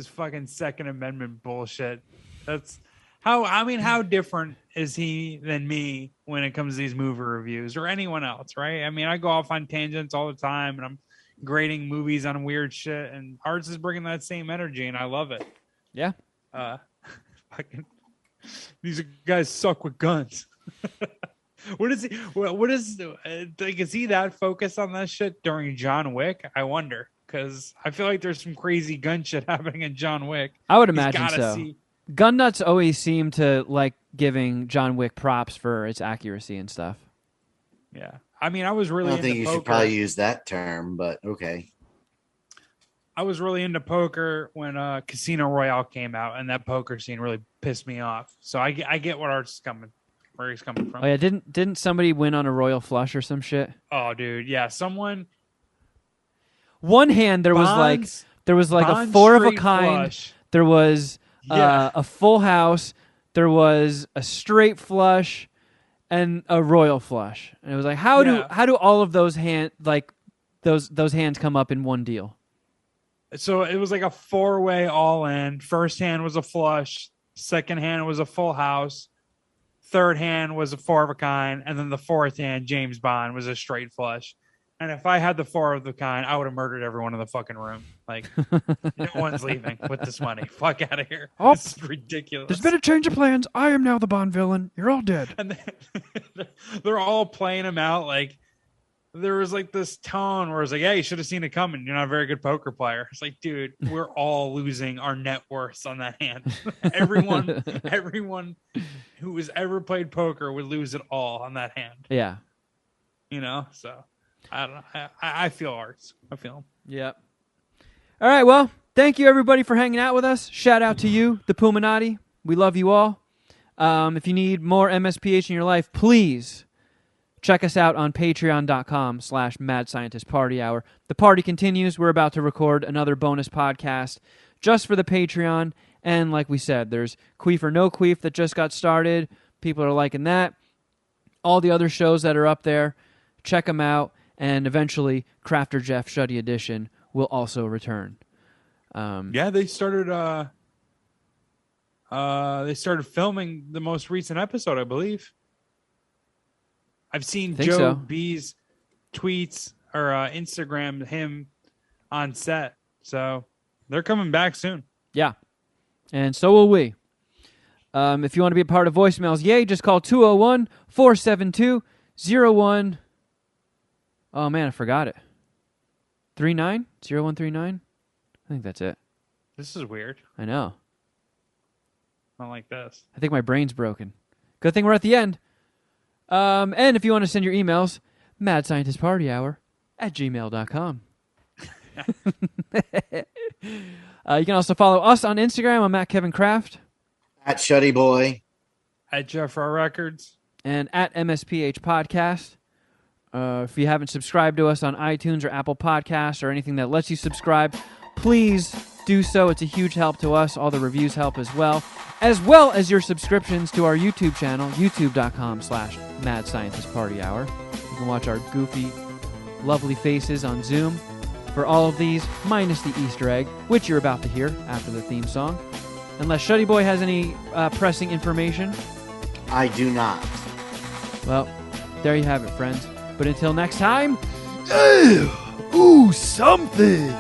fucking Second Amendment bullshit. That's how different is he than me when it comes to these movie reviews, or anyone else, right? I mean, I go off on tangents all the time, and I'm grading movies on weird shit, and Arts is bringing that same energy, and I love it. Yeah. These guys suck with guns. What is he? Is he that focused on that shit during John Wick? I wonder, because I feel like there's some crazy gun shit happening in John Wick. I would imagine so. Gun nuts always seem to like giving John Wick props for its accuracy and stuff. Yeah. I mean, I was really I don't think you poker. should probably use that term, but okay. I was really into poker when Casino Royale came out, and that poker scene really pissed me off. So I get where he's coming from. Oh yeah, didn't somebody win on a royal flush or some shit? Oh dude, yeah, someone. One hand there was like a 4 of a kind. Flush. There was a full house. There was a straight flush and a royal flush. And it was like, how do all of those those hands come up in one deal? So it was like a 4-way all in. First hand was a flush. Second hand was a full house. Third hand was a 4 of a kind. And then the fourth hand, James Bond, was a straight flush. And if I had the 4 of the kind, I would have murdered everyone in the fucking room. Like, no one's leaving with this money. Fuck out of here. Oh, this is ridiculous. There's been a change of plans. I am now the Bond villain. You're all dead. And they're all playing him out like there was like this tone where it's like, yeah, you should have seen it coming. You're not a very good poker player. It's like, dude, we're all losing our net worths on that hand. everyone who has ever played poker would lose it all on that hand. Yeah. You know, so I don't know. I feel arts. I feel them. Yep. All right. Well, thank you everybody for hanging out with us. Shout out to you, the Puminati. We love you all. If you need more MSPH in your life, please check us out on patreon.com/Mad Scientist Party Hour. The party continues. We're about to record another bonus podcast just for the Patreon. And like we said, there's Queef or No Queef that just got started. People are liking that. All the other shows that are up there, check them out. And eventually, Crafter Jeff Shuddy Edition will also return. Yeah, they started filming the most recent episode, I believe. I've seen Joe B's tweets or Instagram him on set. So they're coming back soon. Yeah. And so will we. If you want to be a part of voicemails, yay, just call 201-472-01. Oh, man, I forgot it. 0139? I think that's it. This is weird. I know. Not like this. I think my brain's broken. Good thing we're at the end. And if you want to send your emails, madscientistpartyhour@gmail.com. You can also follow us on Instagram. I'm at Kevin Kraft. At Shuddy Boy. At Jeff R. Records. And at MSPH Podcast. If you haven't subscribed to us on iTunes or Apple Podcasts or anything that lets you subscribe, please do so. It's a huge help to us. All the reviews help as well as your subscriptions to our YouTube channel, youtube.com/Mad Scientist Party Hour. You can watch our goofy, lovely faces on Zoom for all of these, minus the Easter egg, which you're about to hear after the theme song. Unless Shuddy Boy has any pressing information. I do not. Well, there you have it, friends. But until next time... Ooh, something!